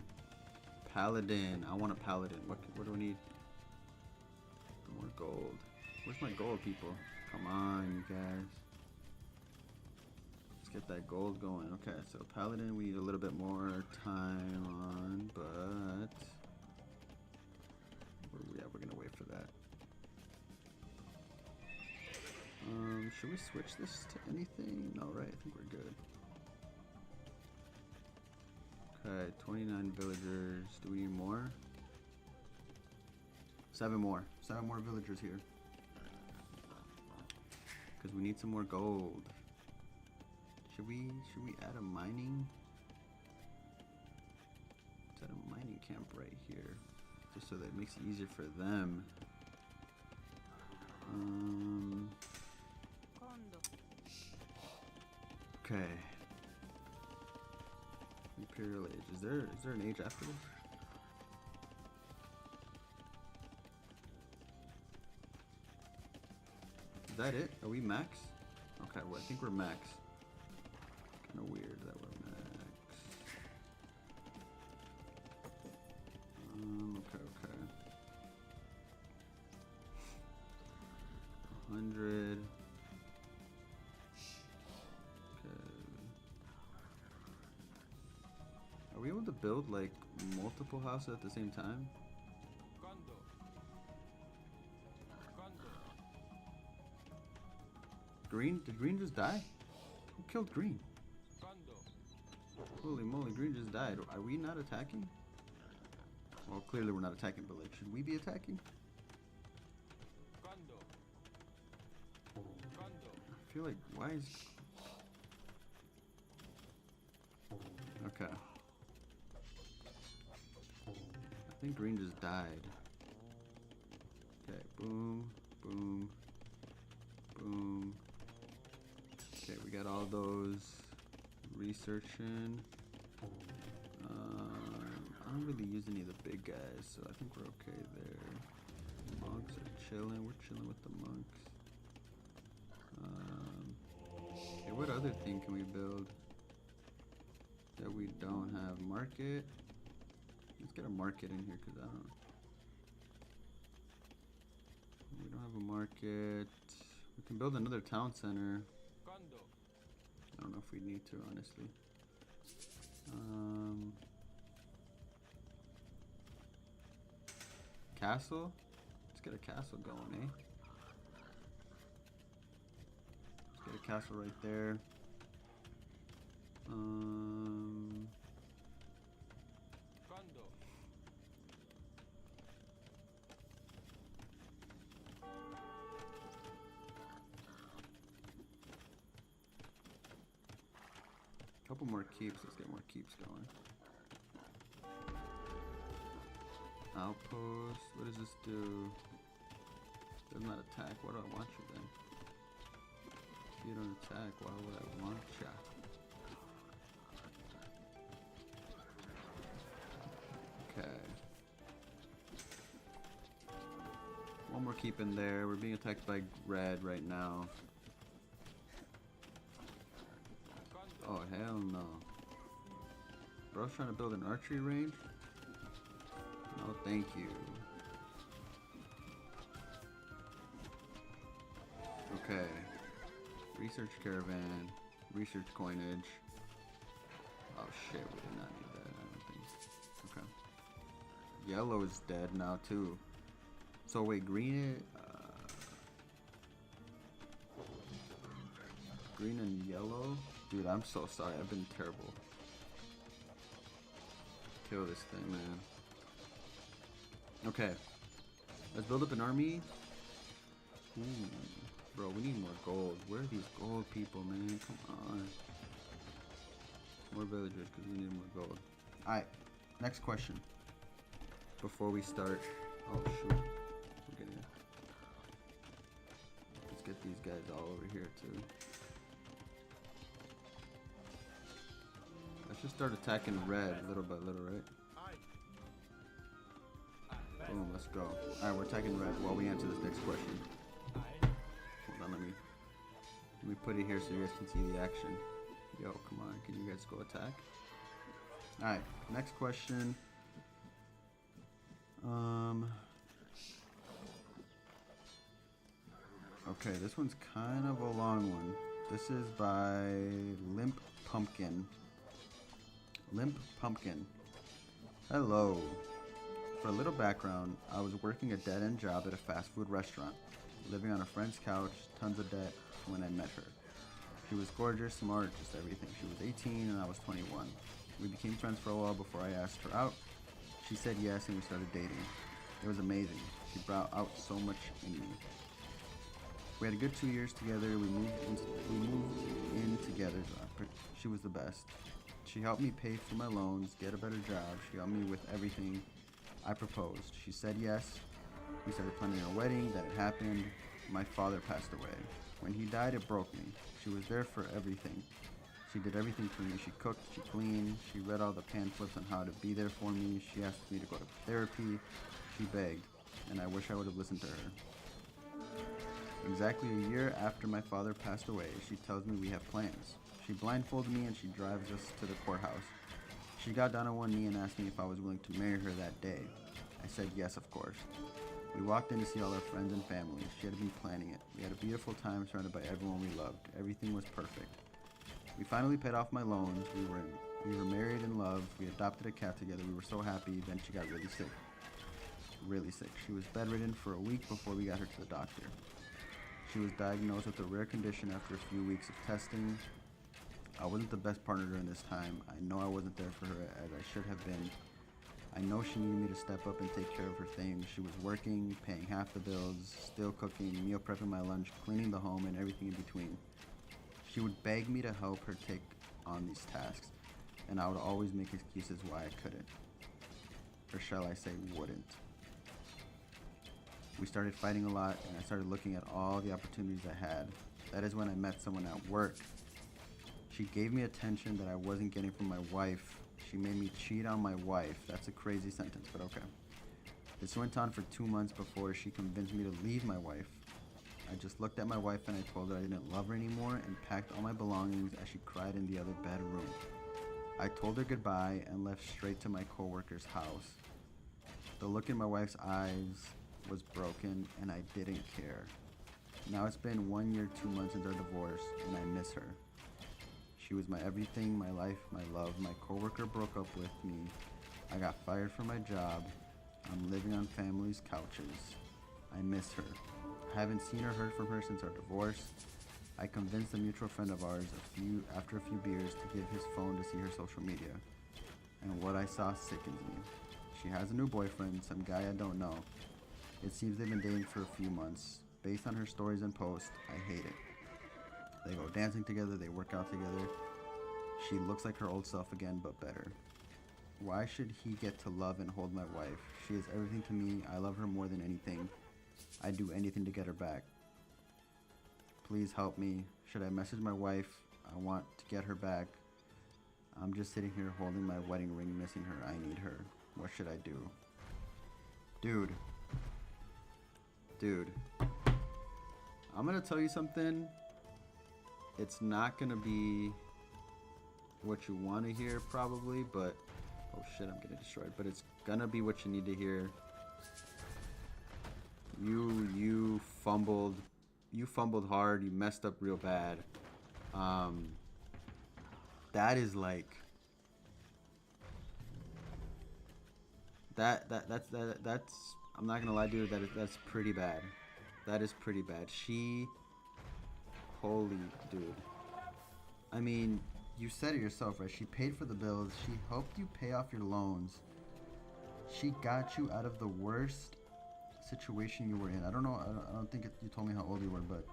A: Paladin. I want a paladin. What do I need? More gold. Where's my gold, people? Come on, you guys. Let's get that gold going. Okay, so paladin we need a little bit more time on, but yeah, we're gonna wait for that. Should we switch this to anything? No, right? I think we're good. Okay, 29 villagers. Do we need more? 7 more. 7 more villagers here. Because we need some more gold. Should we add a mining? Let's add a mining camp right here. Just so that it makes it easier for them. Okay. Imperial age. Is there an age after this? Is that it? Are we max? Okay, well I think we're max. Kinda weird that we're max. Okay. 100. Are we able to build like multiple houses at the same time? Green? Did Green just die? Who killed Green? Holy moly, Green just died. Are we not attacking? Well, clearly we're not attacking, but like, should we be attacking? I feel like, why is... Okay. I think Green just died. Okay, boom, boom, boom. Okay, we got all those researching. I don't really use any of the big guys, so I think we're okay there. Monks are chilling. We're chilling with the monks. Okay, what other thing can we build that we don't have? Market. Let's get a market in here, because we don't have a market. We can build another town center. I don't know if we need to, honestly. Castle? Let's get a castle going, eh? Let's get a castle right there. Couple more keeps. Let's get more keeps going. Outpost. What does this do? Does not attack. Why do I want you then? If you don't attack, why would I want ya? Okay. One more keep in there. We're being attacked by red right now. Oh, hell no. Bro's trying to build an archery range? No, thank you. Okay. Research caravan. Research coinage. Oh shit, we did not need that, I don't think. Okay. Yellow is dead now too. So wait, green green and yellow? Dude, I'm so sorry. I've been terrible. Kill this thing, man. Okay. Let's build up an army. Ooh. Bro, we need more gold. Where are these gold people, man? Come on. More villagers, because we need more gold. Alright. Next question. Before we start. Oh, shoot. We're getting it. these guys all over here too. Let's just start attacking red little by little, right? Boom, let's go. Alright, we're attacking red while we answer this next question. Hold on, let me put it here so you guys can see the action. Yo, come on, can you guys go attack? Alright, next question. Okay, this one's kind of a long one. This is by Limp Pumpkin. Limp Pumpkin. Hello. For a little background, I was working a dead-end job at a fast food restaurant, living on a friend's couch, tons of debt, when I met her. She was gorgeous, smart, just everything. She was 18 and I was 21. We became friends for a while before I asked her out. She said yes and we started dating. It was amazing. She brought out so much in me. We had a good 2 years together. We moved in together. She was the best. She helped me pay for my loans, get a better job. She helped me with everything. I proposed. She said yes. We started planning our wedding. That had happened. My father passed away. When he died, it broke me. She was there for everything. She did everything for me. She cooked, she cleaned, she read all the pamphlets on how to be there for me. She asked me to go to therapy. She begged, and I wish I would have listened to her. Exactly a year after my father passed away, she tells me we have plans. She blindfolded me and she drives us to the courthouse. She got down on one knee and asked me if I was willing to marry her that day. I said yes, of course. We walked in to see all our friends and family. She had been planning it. We had a beautiful time surrounded by everyone we loved. Everything was perfect. We finally paid off my loans. We were married in love. We adopted a cat together. We were so happy. Then she got really sick. Really sick. She was bedridden for a week before we got her to the doctor. She was diagnosed with a rare condition after a few weeks of testing. I wasn't the best partner during this time. I know I wasn't there for her as I should have been. I know she needed me to step up and take care of her things. She was working, paying half the bills, still cooking, meal prepping my lunch, cleaning the home, and everything in between. She would beg me to help her take on these tasks, and I would always make excuses why I couldn't. Or shall I say wouldn't. We started fighting a lot, and I started looking at all the opportunities I had. That is when I met someone at work. She gave me attention that I wasn't getting from my wife. She made me cheat on my wife. That's a crazy sentence, but okay. This went on for 2 months before she convinced me to leave my wife. I just looked at my wife and I told her I didn't love her anymore and packed all my belongings as she cried in the other bedroom. I told her goodbye and left straight to my coworker's house. The look in my wife's eyes was broken and I didn't care. Now it's been 1 year, 2 months since our divorce and I miss her. She was my everything, my life, my love. My coworker broke up with me. I got fired from my job. I'm living on family's couches. I miss her. I haven't seen or heard from her since our divorce. I convinced a mutual friend of ours after a few beers to give his phone to see her social media. And what I saw sickens me. She has a new boyfriend, some guy I don't know. It seems they've been dating for a few months. Based on her stories and posts, I hate it. They go dancing together, they work out together. She looks like her old self again, but better. Why should he get to love and hold my wife? She is everything to me. I love her more than anything. I'd do anything to get her back. Please help me. Should I message my wife? I want to get her back. I'm just sitting here holding my wedding ring, missing her. I need her. What should I do? Dude. I'm gonna tell you something. It's not gonna be what you want to hear probably, but oh shit, I'm getting destroyed. But it's gonna be what you need to hear. You fumbled hard. You messed up real bad. That is like that's I'm not gonna lie, dude. That's pretty bad. That is pretty bad. Holy dude. I mean, you said it yourself, right? She paid for the bills. She helped you pay off your loans. She got you out of the worst situation you were in. I don't know. I don't think you told me how old you were, but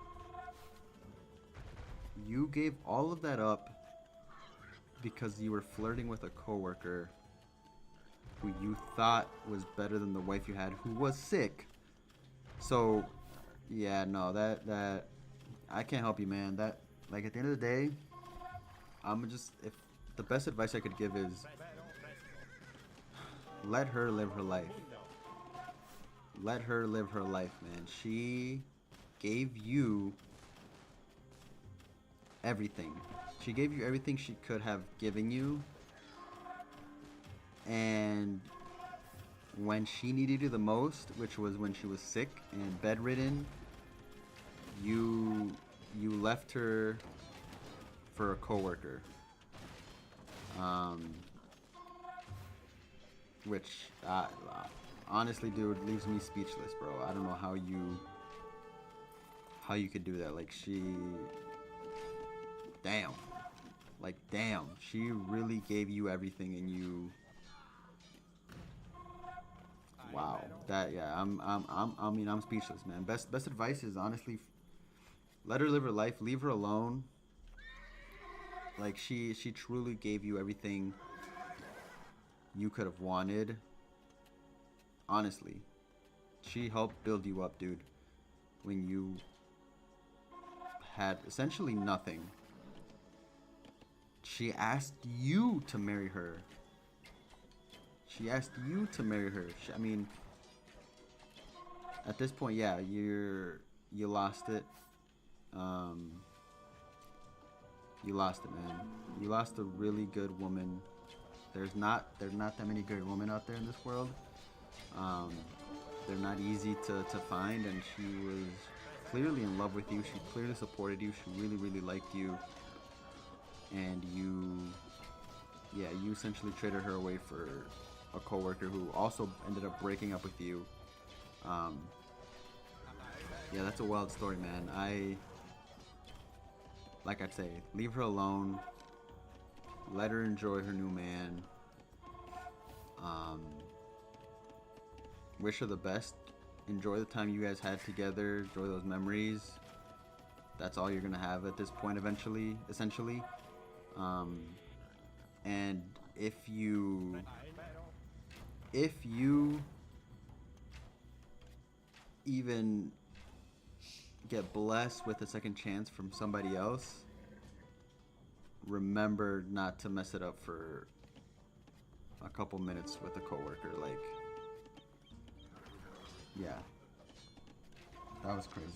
A: you gave all of that up because you were flirting with a coworker who you thought was better than the wife you had, who was sick. So, yeah, no, I can't help you, man. That, like, at the end of the day, I'm just, if the best advice I could give is let her live her life. Let her live her life, man. She gave you everything. She gave you everything she could have given you. And when she needed you the most, which was when she was sick and bedridden, you left her for a coworker. Which honestly, dude, leaves me speechless, bro. I don't know how you could do that. Like, damn, she really gave you everything, and you, wow, that, yeah, I'm speechless, man. Best advice is honestly, let her live her life, leave her alone. Like, she truly gave you everything you could have wanted. Honestly, she helped build you up, dude, when you had essentially nothing. She asked you to marry her. She asked you to marry her. I mean, at this point, yeah, you lost it. You lost it, man. You lost a really good woman. There's not that many good women out there in this world. They're not easy to find, and she was clearly in love with you. She clearly supported you. She really liked you, and you essentially traded her away for a coworker who also ended up breaking up with you. Yeah, that's a wild story, man. Like I'd say, leave her alone. Let her enjoy her new man. Wish her the best. Enjoy the time you guys had together. Enjoy those memories. That's all you're gonna have at this point, essentially. And if you even get blessed with a second chance from somebody else, remember not to mess it up for a couple minutes with a coworker. Like, yeah, that was crazy.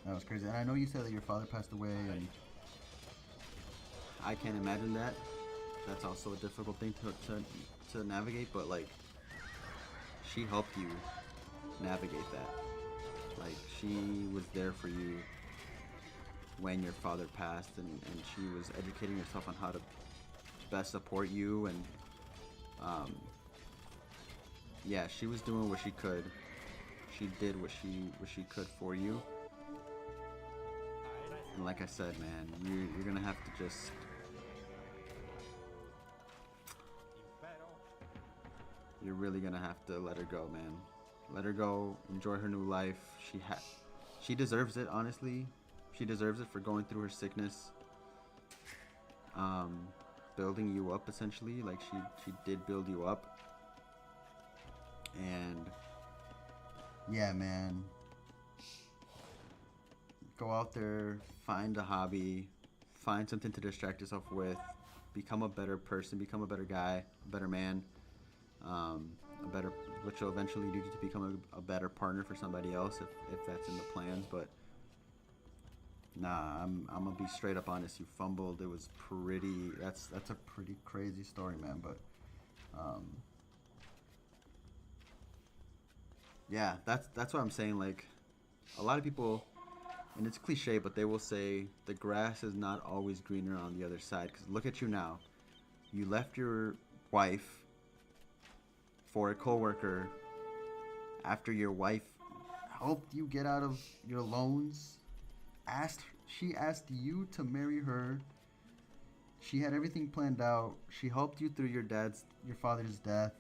A: That was crazy. And I know you said that your father passed away, and I can't imagine that. That's also a difficult thing to navigate, but like, she helped you navigate that. Like, she was there for you when your father passed, and she was educating herself on how to best support you, and yeah, she was doing what she could. She did what she could for you. And like I said, man, you're gonna have to just, you're really gonna have to let her go, man. Let her go. Enjoy her new life. She deserves it, honestly. She deserves it for going through her sickness. Building you up, essentially. Like, she did build you up. And yeah, man. Go out there, find a hobby, find something to distract yourself with, become a better person, become a better guy, a better man, which will eventually lead you to become a better partner for somebody else if that's in the plans. But nah, I'm gonna be straight up honest. You fumbled. It was pretty. That's a pretty crazy story, man. But yeah, that's what I'm saying. Like, a lot of people, and it's cliche, but they will say the grass is not always greener on the other side. Because look at you now. You left your wife for a coworker after your wife helped you get out of your loans. She asked you to marry her. She had everything planned out. She helped you through your father's death.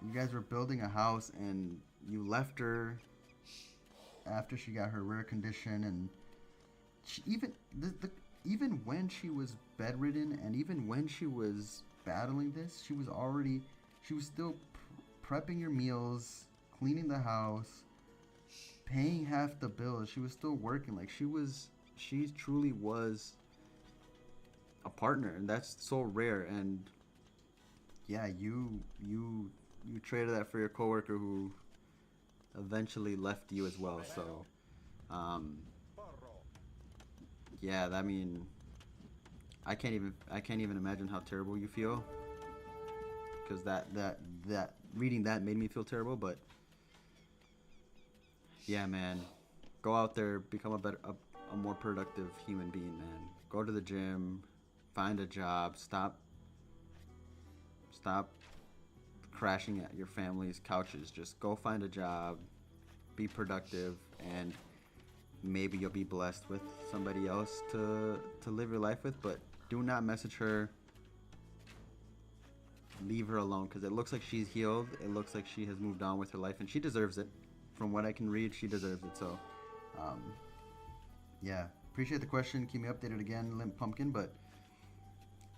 A: You guys were building a house, and you left her after she got her rare condition, and she even when she was bedridden, and even when she was battling this, she was still prepping your meals, cleaning the house, paying half the bill. She was still working. Like she truly was a partner, and that's so rare. And yeah, you traded that for your coworker who eventually left you as well. So, um, yeah, I mean, I can't even imagine how terrible you feel, because that reading that made me feel terrible. But yeah, man, go out there, become a more productive human being, man. Go to the gym, find a job, stop crashing at your family's couches. Just go find a job, be productive, and maybe you'll be blessed with somebody else to live your life with. But do not message her. Leave her alone, because it looks like she's healed. It looks like she has moved on with her life, and she deserves it. From what I can read, she deserves it. So, yeah, appreciate the question. Keep me updated again, Limp Pumpkin. But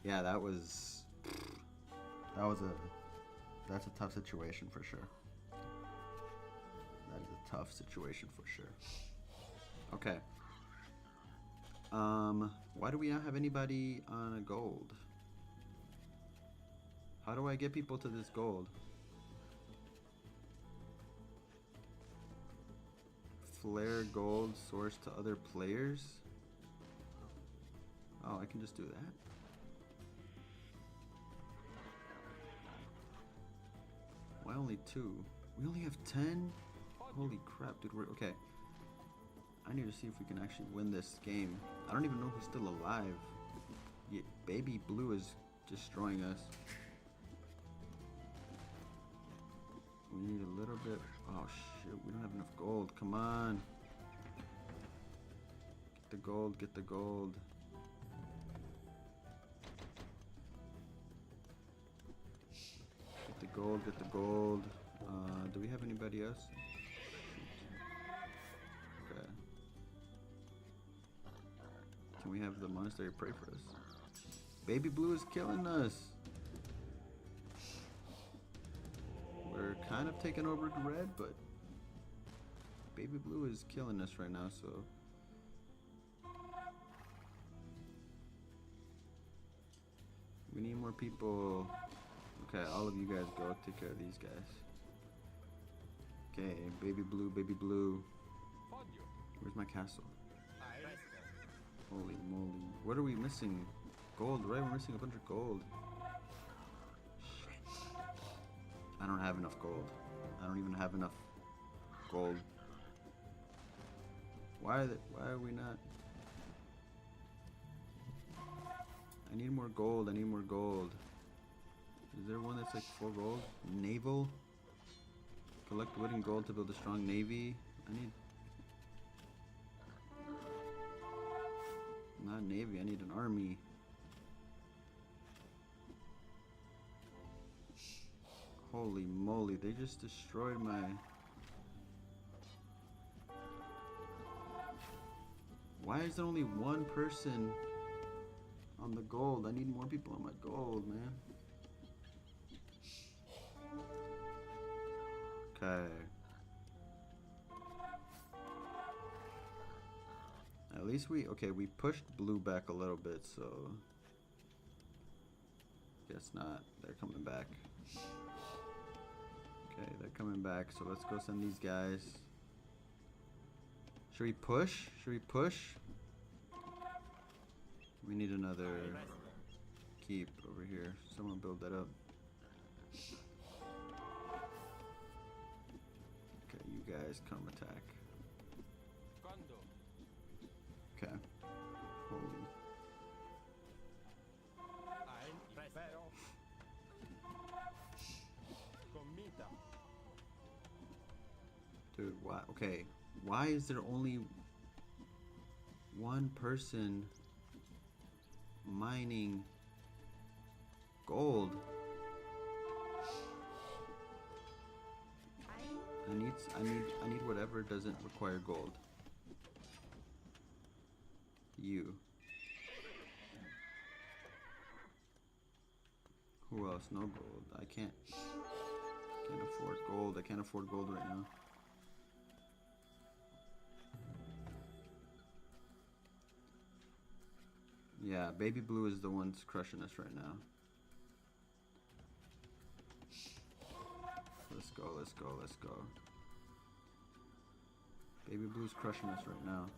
A: yeah, that's a tough situation for sure. That is a tough situation for sure. Okay. Why do we not have anybody on a gold? How do I get people to this gold? Flare gold source to other players? Oh, I can just do that. Why only 2? We only have 10? Holy crap, dude. We're okay. I need to see if we can actually win this game. I don't even know who's still alive. Yeah, Baby Blue is destroying us. We need a little bit. Oh shit, we don't have enough gold. Come on. Get the gold, get the gold. Get the gold, get the gold. Do we have anybody else? Okay. Can we have the monastery pray for us? Baby Blue is killing us. We're kind of taking over red, but Baby Blue is killing us right now, so we need more people. Okay, all of you guys go take care of these guys. Okay, Baby Blue, Baby Blue. Where's my castle? Holy moly. What are we missing? Gold, right? We're missing a bunch of gold. Shit. I don't have enough gold. I don't even have enough gold. Why are we not? I need more gold. I need more gold. Is there one that's like 4 gold? Naval? Collect wood and gold to build a strong navy. I need... Not navy, I need an army. Holy moly, they just destroyed my... Why is there only one person on the gold? I need more people on my gold, man. Okay. At least we pushed blue back a little bit, so guess not. They're coming back. Okay, they're coming back, so let's go send these guys. Should we push? Should we push? We need another keep over here. Someone build that up. Okay, you guys come attack. Okay. Holy. Dude, why? Okay. Why is there only one person mining gold? I need whatever doesn't require gold. You. Who else? No gold. I can't afford gold. I can't afford gold right now. Yeah, baby blue is the one that's crushing us right now. Let's go, let's go, let's go. Baby blue's crushing us right now.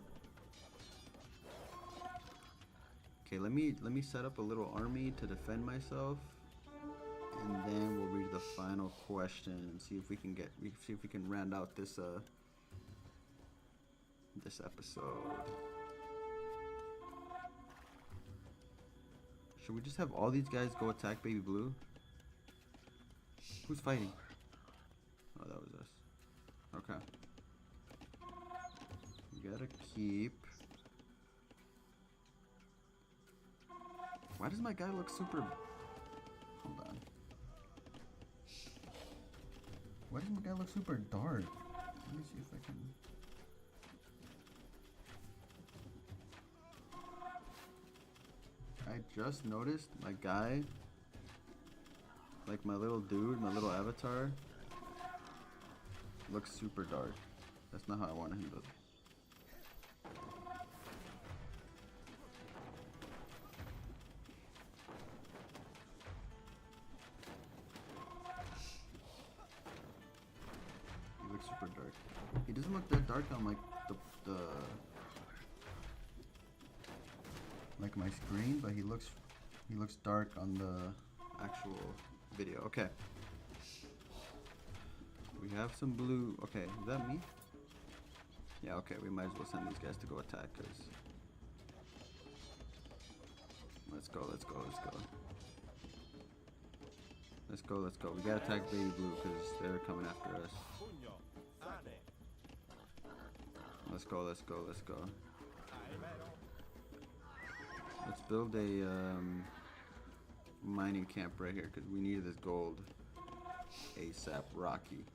A: Okay, let me set up a little army to defend myself, and then we'll read the final question and see if we can round out this this episode. Should we just have all these guys go attack baby blue? Who's fighting? Oh, that was us. Okay. We gotta keep. Why does my guy look super... Hold on. Why does my guy look super dark? Let me see if I can... I just noticed my guy, like my little dude, my little avatar, looks super dark. That's not how I want him to look. He looks super dark. He doesn't look that dark on like the like my screen, but he looks dark on the actual video. Okay. We have some blue. Okay, is that me? Yeah, okay, we might as well send these guys to go attack, cause let's go, let's go, let's go. Let's go, let's go. We gotta attack baby blue because they're coming after us. Let's go, let's go, let's go. Let's build a mining camp right here because we need this gold ASAP Rocky.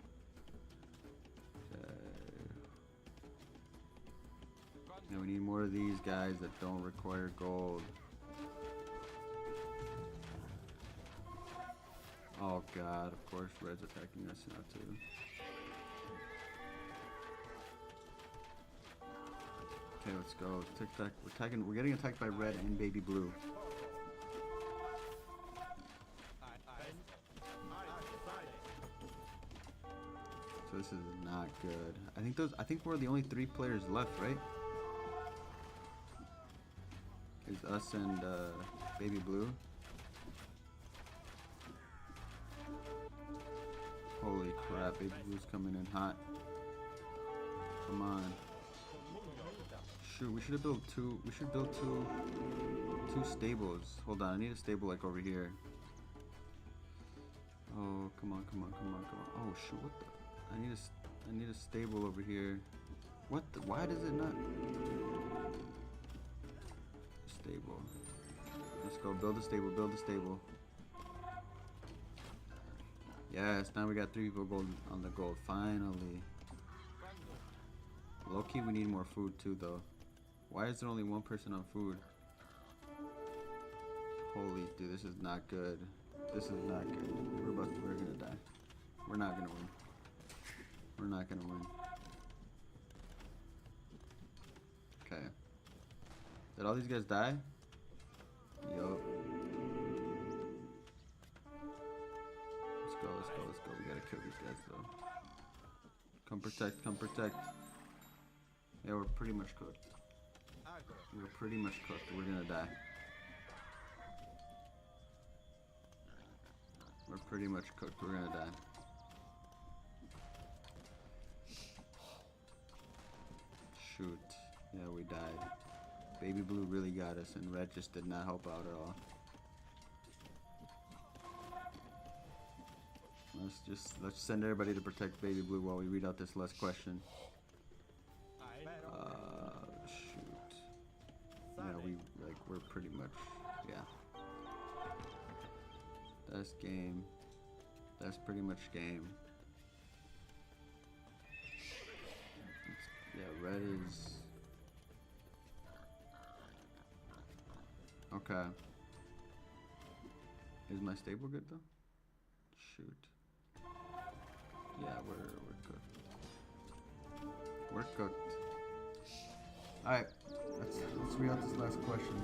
A: Now we need more of these guys that don't require gold. Oh god, of course red's attacking us now too. Okay, let's go. We're getting attacked by red and baby blue. So this is not good. I think we're the only 3 players left, right? It's us and baby blue. Holy crap, baby blue's coming in hot. Come on. Shoot, we should build two stables. Hold on, I need a stable like over here. Oh, come on, come on, come on, come on. Oh shoot, what the? I need a stable over here. What the? Why does it not? Stable. Let's go build a stable, build a stable. Yes, now we got 3 people gold on the gold, finally. Low-key, we need more food too though. Why is there only 1 person on food? Holy dude, this is not good. This is not good. We're gonna die. We're not gonna win. We're not gonna win. Okay. Did all these guys die? Yup. Let's go, let's go, let's go. We gotta kill these guys though. Come protect, come protect. Yeah, we're pretty much cooked. We're pretty much cooked. We're gonna die. We're pretty much cooked. We're gonna die. Shoot. Yeah, we died. Baby blue really got us, and red just did not help out at all. Let's send everybody to protect baby blue while we read out this last question. Shoot. Yeah, we're pretty much, yeah. That's game. That's pretty much game. Yeah, red is... Okay. Is my stable good though? Shoot. Yeah, we're cooked. We're cooked. Alright, let's read out this last question.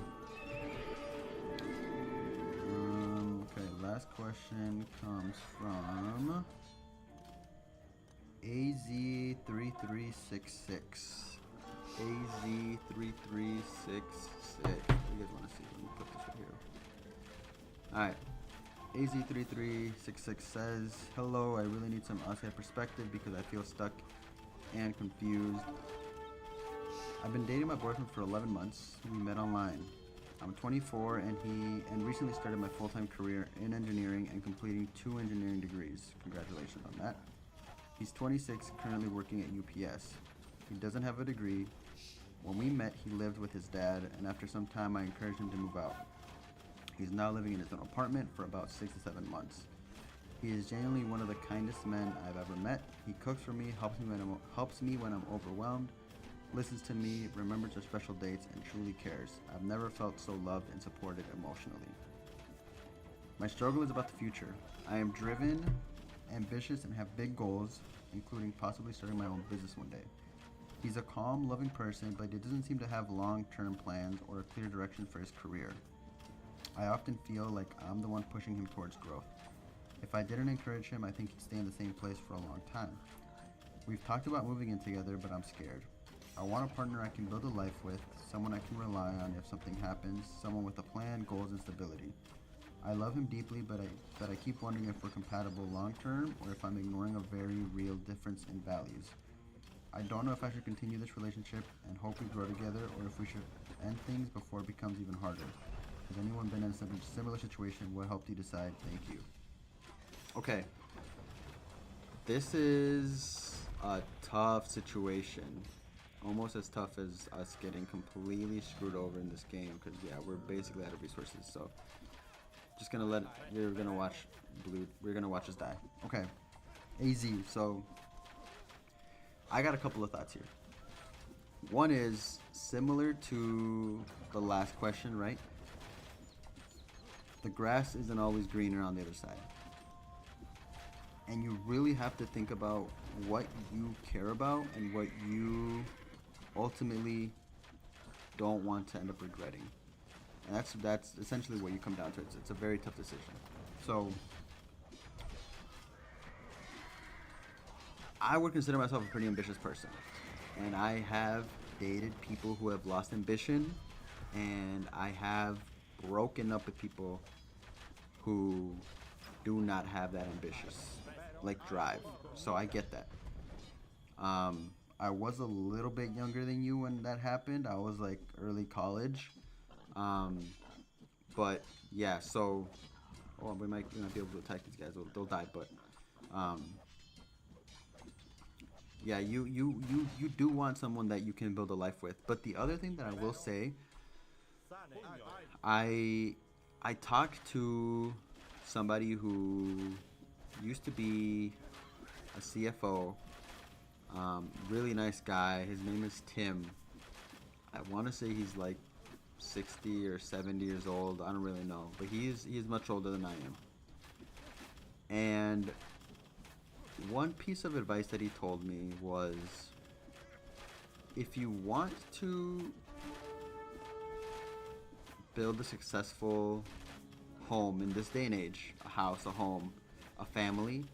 A: last question comes from AZ3366. AZ3366. What do you guys want to see? Let me put this right here. Alright. AZ3366 says, hello, I really need some outside perspective because I feel stuck and confused. I've been dating my boyfriend for 11 months. We met online. I'm 24 and recently started my full-time career in engineering and completing 2 engineering degrees. Congratulations on that. He's 26, currently working at UPS. He doesn't have a degree. When we met, he lived with his dad, and after some time, I encouraged him to move out. He's now living in his own apartment for about 6 to 7 months. He is genuinely one of the kindest men I've ever met. He cooks for me, helps me when I'm overwhelmed, listens to me, remembers our special dates, and truly cares. I've never felt so loved and supported emotionally. My struggle is about the future. I am driven, ambitious, and have big goals, including possibly starting my own business one day. He's a calm, loving person, but he doesn't seem to have long-term plans or a clear direction for his career. I often feel like I'm the one pushing him towards growth. If I didn't encourage him, I think he'd stay in the same place for a long time. We've talked about moving in together, but I'm scared. I want a partner I can build a life with, someone I can rely on if something happens, someone with a plan, goals, and stability. I love him deeply, but I keep wondering if we're compatible long-term or if I'm ignoring a very real difference in values. I don't know if I should continue this relationship and hope we grow together or if we should end things before it becomes even harder. Has anyone been in a similar situation? What helped you decide? Thank you. Okay. This is a tough situation. Almost as tough as us getting completely screwed over in this game because, yeah, we're basically out of resources. So, just gonna we're gonna watch us die. Okay. AZ, so I got a couple of thoughts here. One is similar to the last question, right? The grass isn't always greener on the other side. And you really have to think about what you care about and what you ultimately don't want to end up regretting. And that's essentially what you come down to. It's a very tough decision. So I would consider myself a pretty ambitious person. And I have dated people who have lost ambition, and I have broken up with people who do not have that ambitious drive. So I get that. I was a little bit younger than you when that happened. I was early college. But yeah, so we might be able to attack these guys. They'll die, but yeah, you do want someone that you can build a life with. But the other thing that I will say, I talked to somebody who used to be a CFO, really nice guy. His name is Tim. I want to say he's 60 or 70 years old. I don't really know, but he's much older than I am. And one piece of advice that he told me was, if you want to build a successful home in this day and age, a house, a home, a family,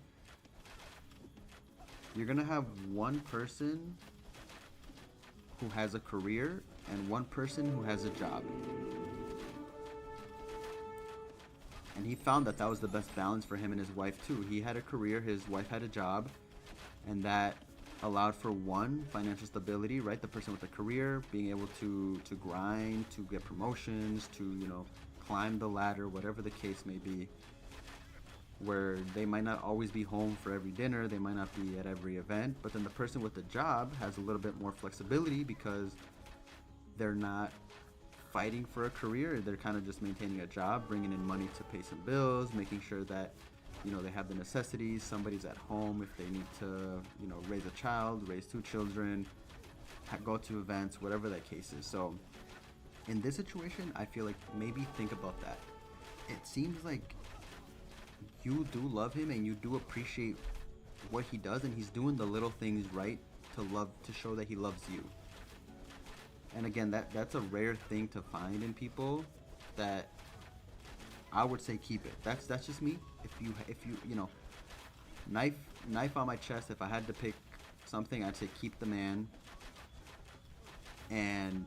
A: you're gonna have one person who has a career and one person who has a job. And he found that was the best balance for him and his wife too. He had a career, his wife had a job, and that allowed for one, financial stability, right? The person with a career being able to grind, to get promotions, to climb the ladder, whatever the case may be, where they might not always be home for every dinner, they might not be at every event, but then the person with the job has a little bit more flexibility because they're not fighting for a career, they're kind of just maintaining a job, bringing in money to pay some bills, making sure that they have the necessities, somebody's at home if they need to raise a child, raise 2 children, go to events, whatever that case is. So in this situation, I feel like maybe think about that. It seems like you do love him and you do appreciate what he does, and he's doing the little things right to show that he loves you. And again, that's a rare thing to find in people, that I would say keep it. That's just me. If you you know, knife knife on my chest, if I had to pick something, I'd say keep the man and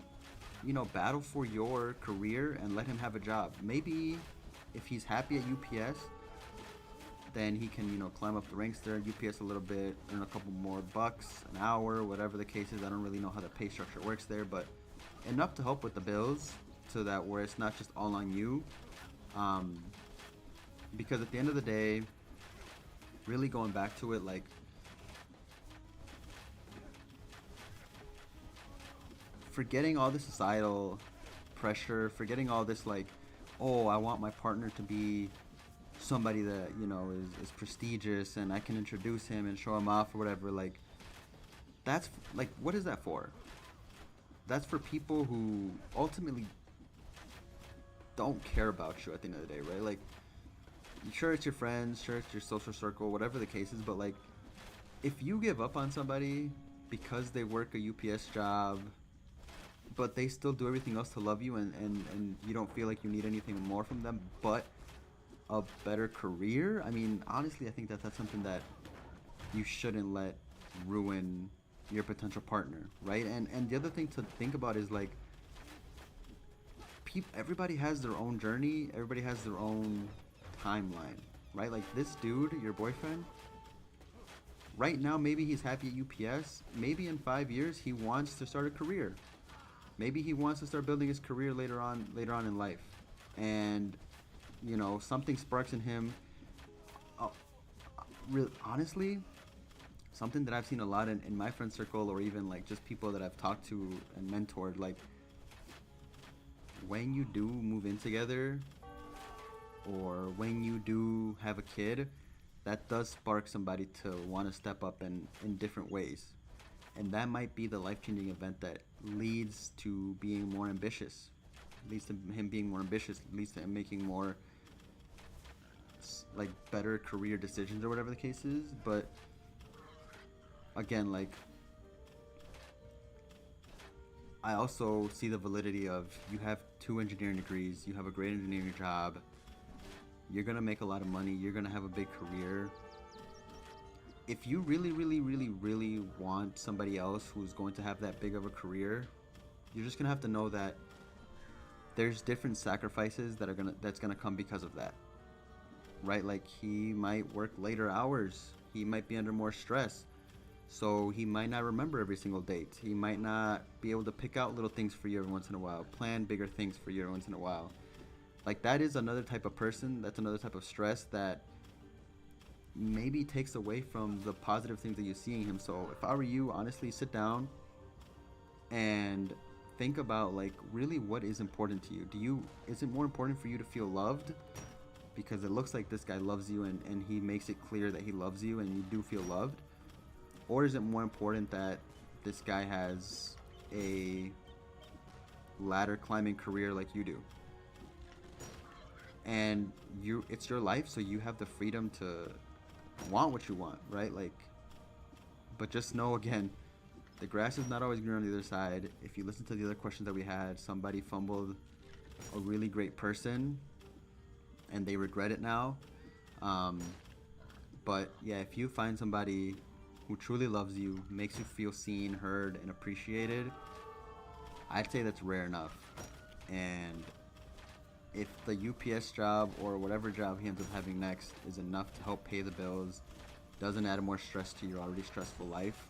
A: battle for your career and let him have a job. Maybe if he's happy at UPS, then he can climb up the ranks there at UPS a little bit, earn a couple more bucks an hour, whatever the case is. I don't really know how the pay structure works there, but enough to help with the bills, so that where it's not just all on you. Um, because at the end of the day, really going back to it, like, forgetting all the societal pressure, forgetting all this, like, oh, I want my partner to be somebody that is prestigious and I can introduce him and show him off or whatever. Like, that's like, what is that for? That's for people who ultimately don't care about you at the end of the day, right? Like, sure, it's your friends, sure, it's your social circle, whatever the case is, but like, if you give up on somebody because they work a UPS job, but they still do everything else to love you, and you don't feel like you need anything more from them but a better career, I mean, honestly, I think that that's something that you shouldn't let ruin your potential partner, right? And the other thing to think about is, like, everybody has their own journey, everybody has their own timeline, right? Like, this dude, your boyfriend, right now maybe he's happy at UPS. Maybe in 5 years he wants to start a career. Maybe he wants to start building his career later on in life, and something sparks in him. Uh, Honestly, something that I've seen a lot in my friend circle, or even like just people that I've talked to and mentored, like, when you do move in together, or when you do have a kid, that does spark somebody to want to step up in different ways. And that might be the life-changing event that leads to being more ambitious. Leads to him being more ambitious, leads to him making more, like, better career decisions or whatever the case is. But again, like, I also see the validity of, you have 2 engineering degrees, you have a great engineering job, you're gonna make a lot of money, you're gonna have a big career. If you really, really, really, really want somebody else who's going to have that big of a career, you're just gonna have to know that there's different sacrifices that's gonna come because of that, right? Like, he might work later hours, he might be under more stress, so he might not remember every single date. He might not be able to pick out little things for you every once in a while, plan bigger things for you every once in a while. Like, that is another type of person, that's another type of stress that maybe takes away from the positive things that you see in him. So if I were you, honestly, sit down and think about, like, really what is important to you. Is it more important for you to feel loved? Because it looks like this guy loves you, and he makes it clear that he loves you and you do feel loved. Or is it more important that this guy has a ladder climbing career like you do? And it's your life, so you have the freedom to want what you want, right? Like, but just know, again, the grass is not always green on the other side. If you listen to the other questions that we had, somebody fumbled a really great person and they regret it now. But yeah, if you find somebody who truly loves you, makes you feel seen, heard, and appreciated, I'd say that's rare enough. And if the UPS job or whatever job he ends up having next is enough to help pay the bills, doesn't add more stress to your already stressful life,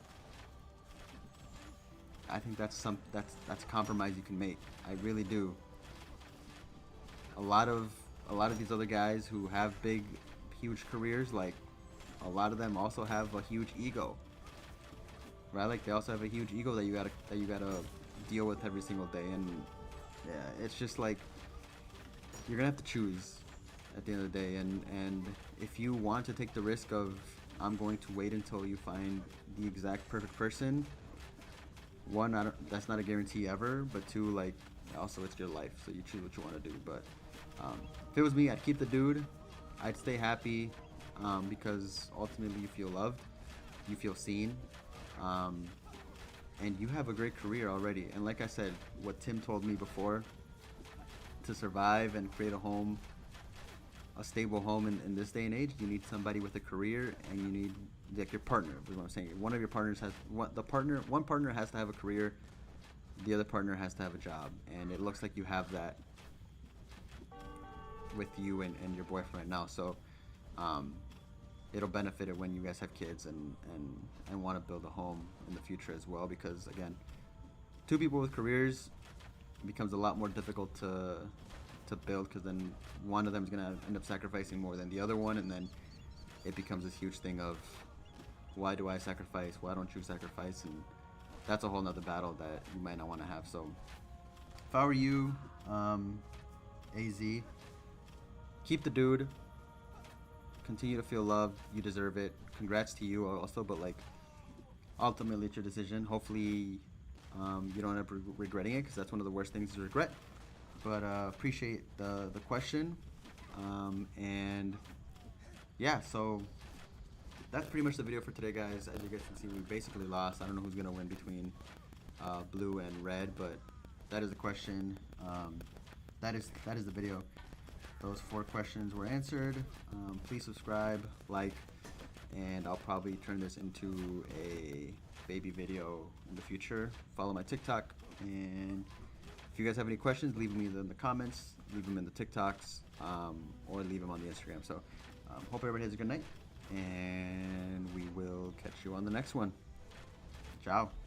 A: I think that's a compromise you can make. I really do. A lot of these other guys who have big, huge careers, like, a lot of them also have a huge ego, right? Like, they also have a huge ego that you gotta deal with every single day. And yeah, it's just like, you're gonna have to choose at the end of the day. And if you want to take the risk of, I'm going to wait until you find the exact perfect person, one, that's not a guarantee ever, but two, like, also, it's your life, so you choose what you want to do. But if it was me, I'd keep the dude, I'd stay happy, because ultimately you feel loved, you feel seen, and you have a great career already. And like I said, what Tim told me before, to survive and create a home a stable home in this day and age. You need somebody with a career, and you need like your partner. Is what I'm saying. One of your partners has one partner has to have a career. The other partner has to have a job, and it looks like you have that with you and your boyfriend right now. So it'll benefit it when you guys have kids and want to build a home in the future as well, because again, two people with careers becomes a lot more difficult to build, because then one of them is going to end up sacrificing more than the other one, and then it becomes this huge thing of, why do I sacrifice, why don't you sacrifice? And that's a whole nother battle that you might not want to have. So if I were you, AZ, keep the dude, continue to feel loved, you deserve it, congrats to you also, but like ultimately it's your decision. Hopefully you don't end up regretting it, because that's one of the worst things to regret. But appreciate the question, and yeah, so that's pretty much the video for today, guys. As you guys can see, we basically lost. I don't know who's gonna win between blue and red, but that is the question. That is the video. Those 4 questions were answered. Please subscribe, like, and I'll probably turn this into a baby video in the future. Follow my TikTok, and if you guys have any questions, leave them either in the comments, leave them in the TikToks, or leave them on the Instagram. So hope everybody has a good night, and we will catch you on the next one. Ciao.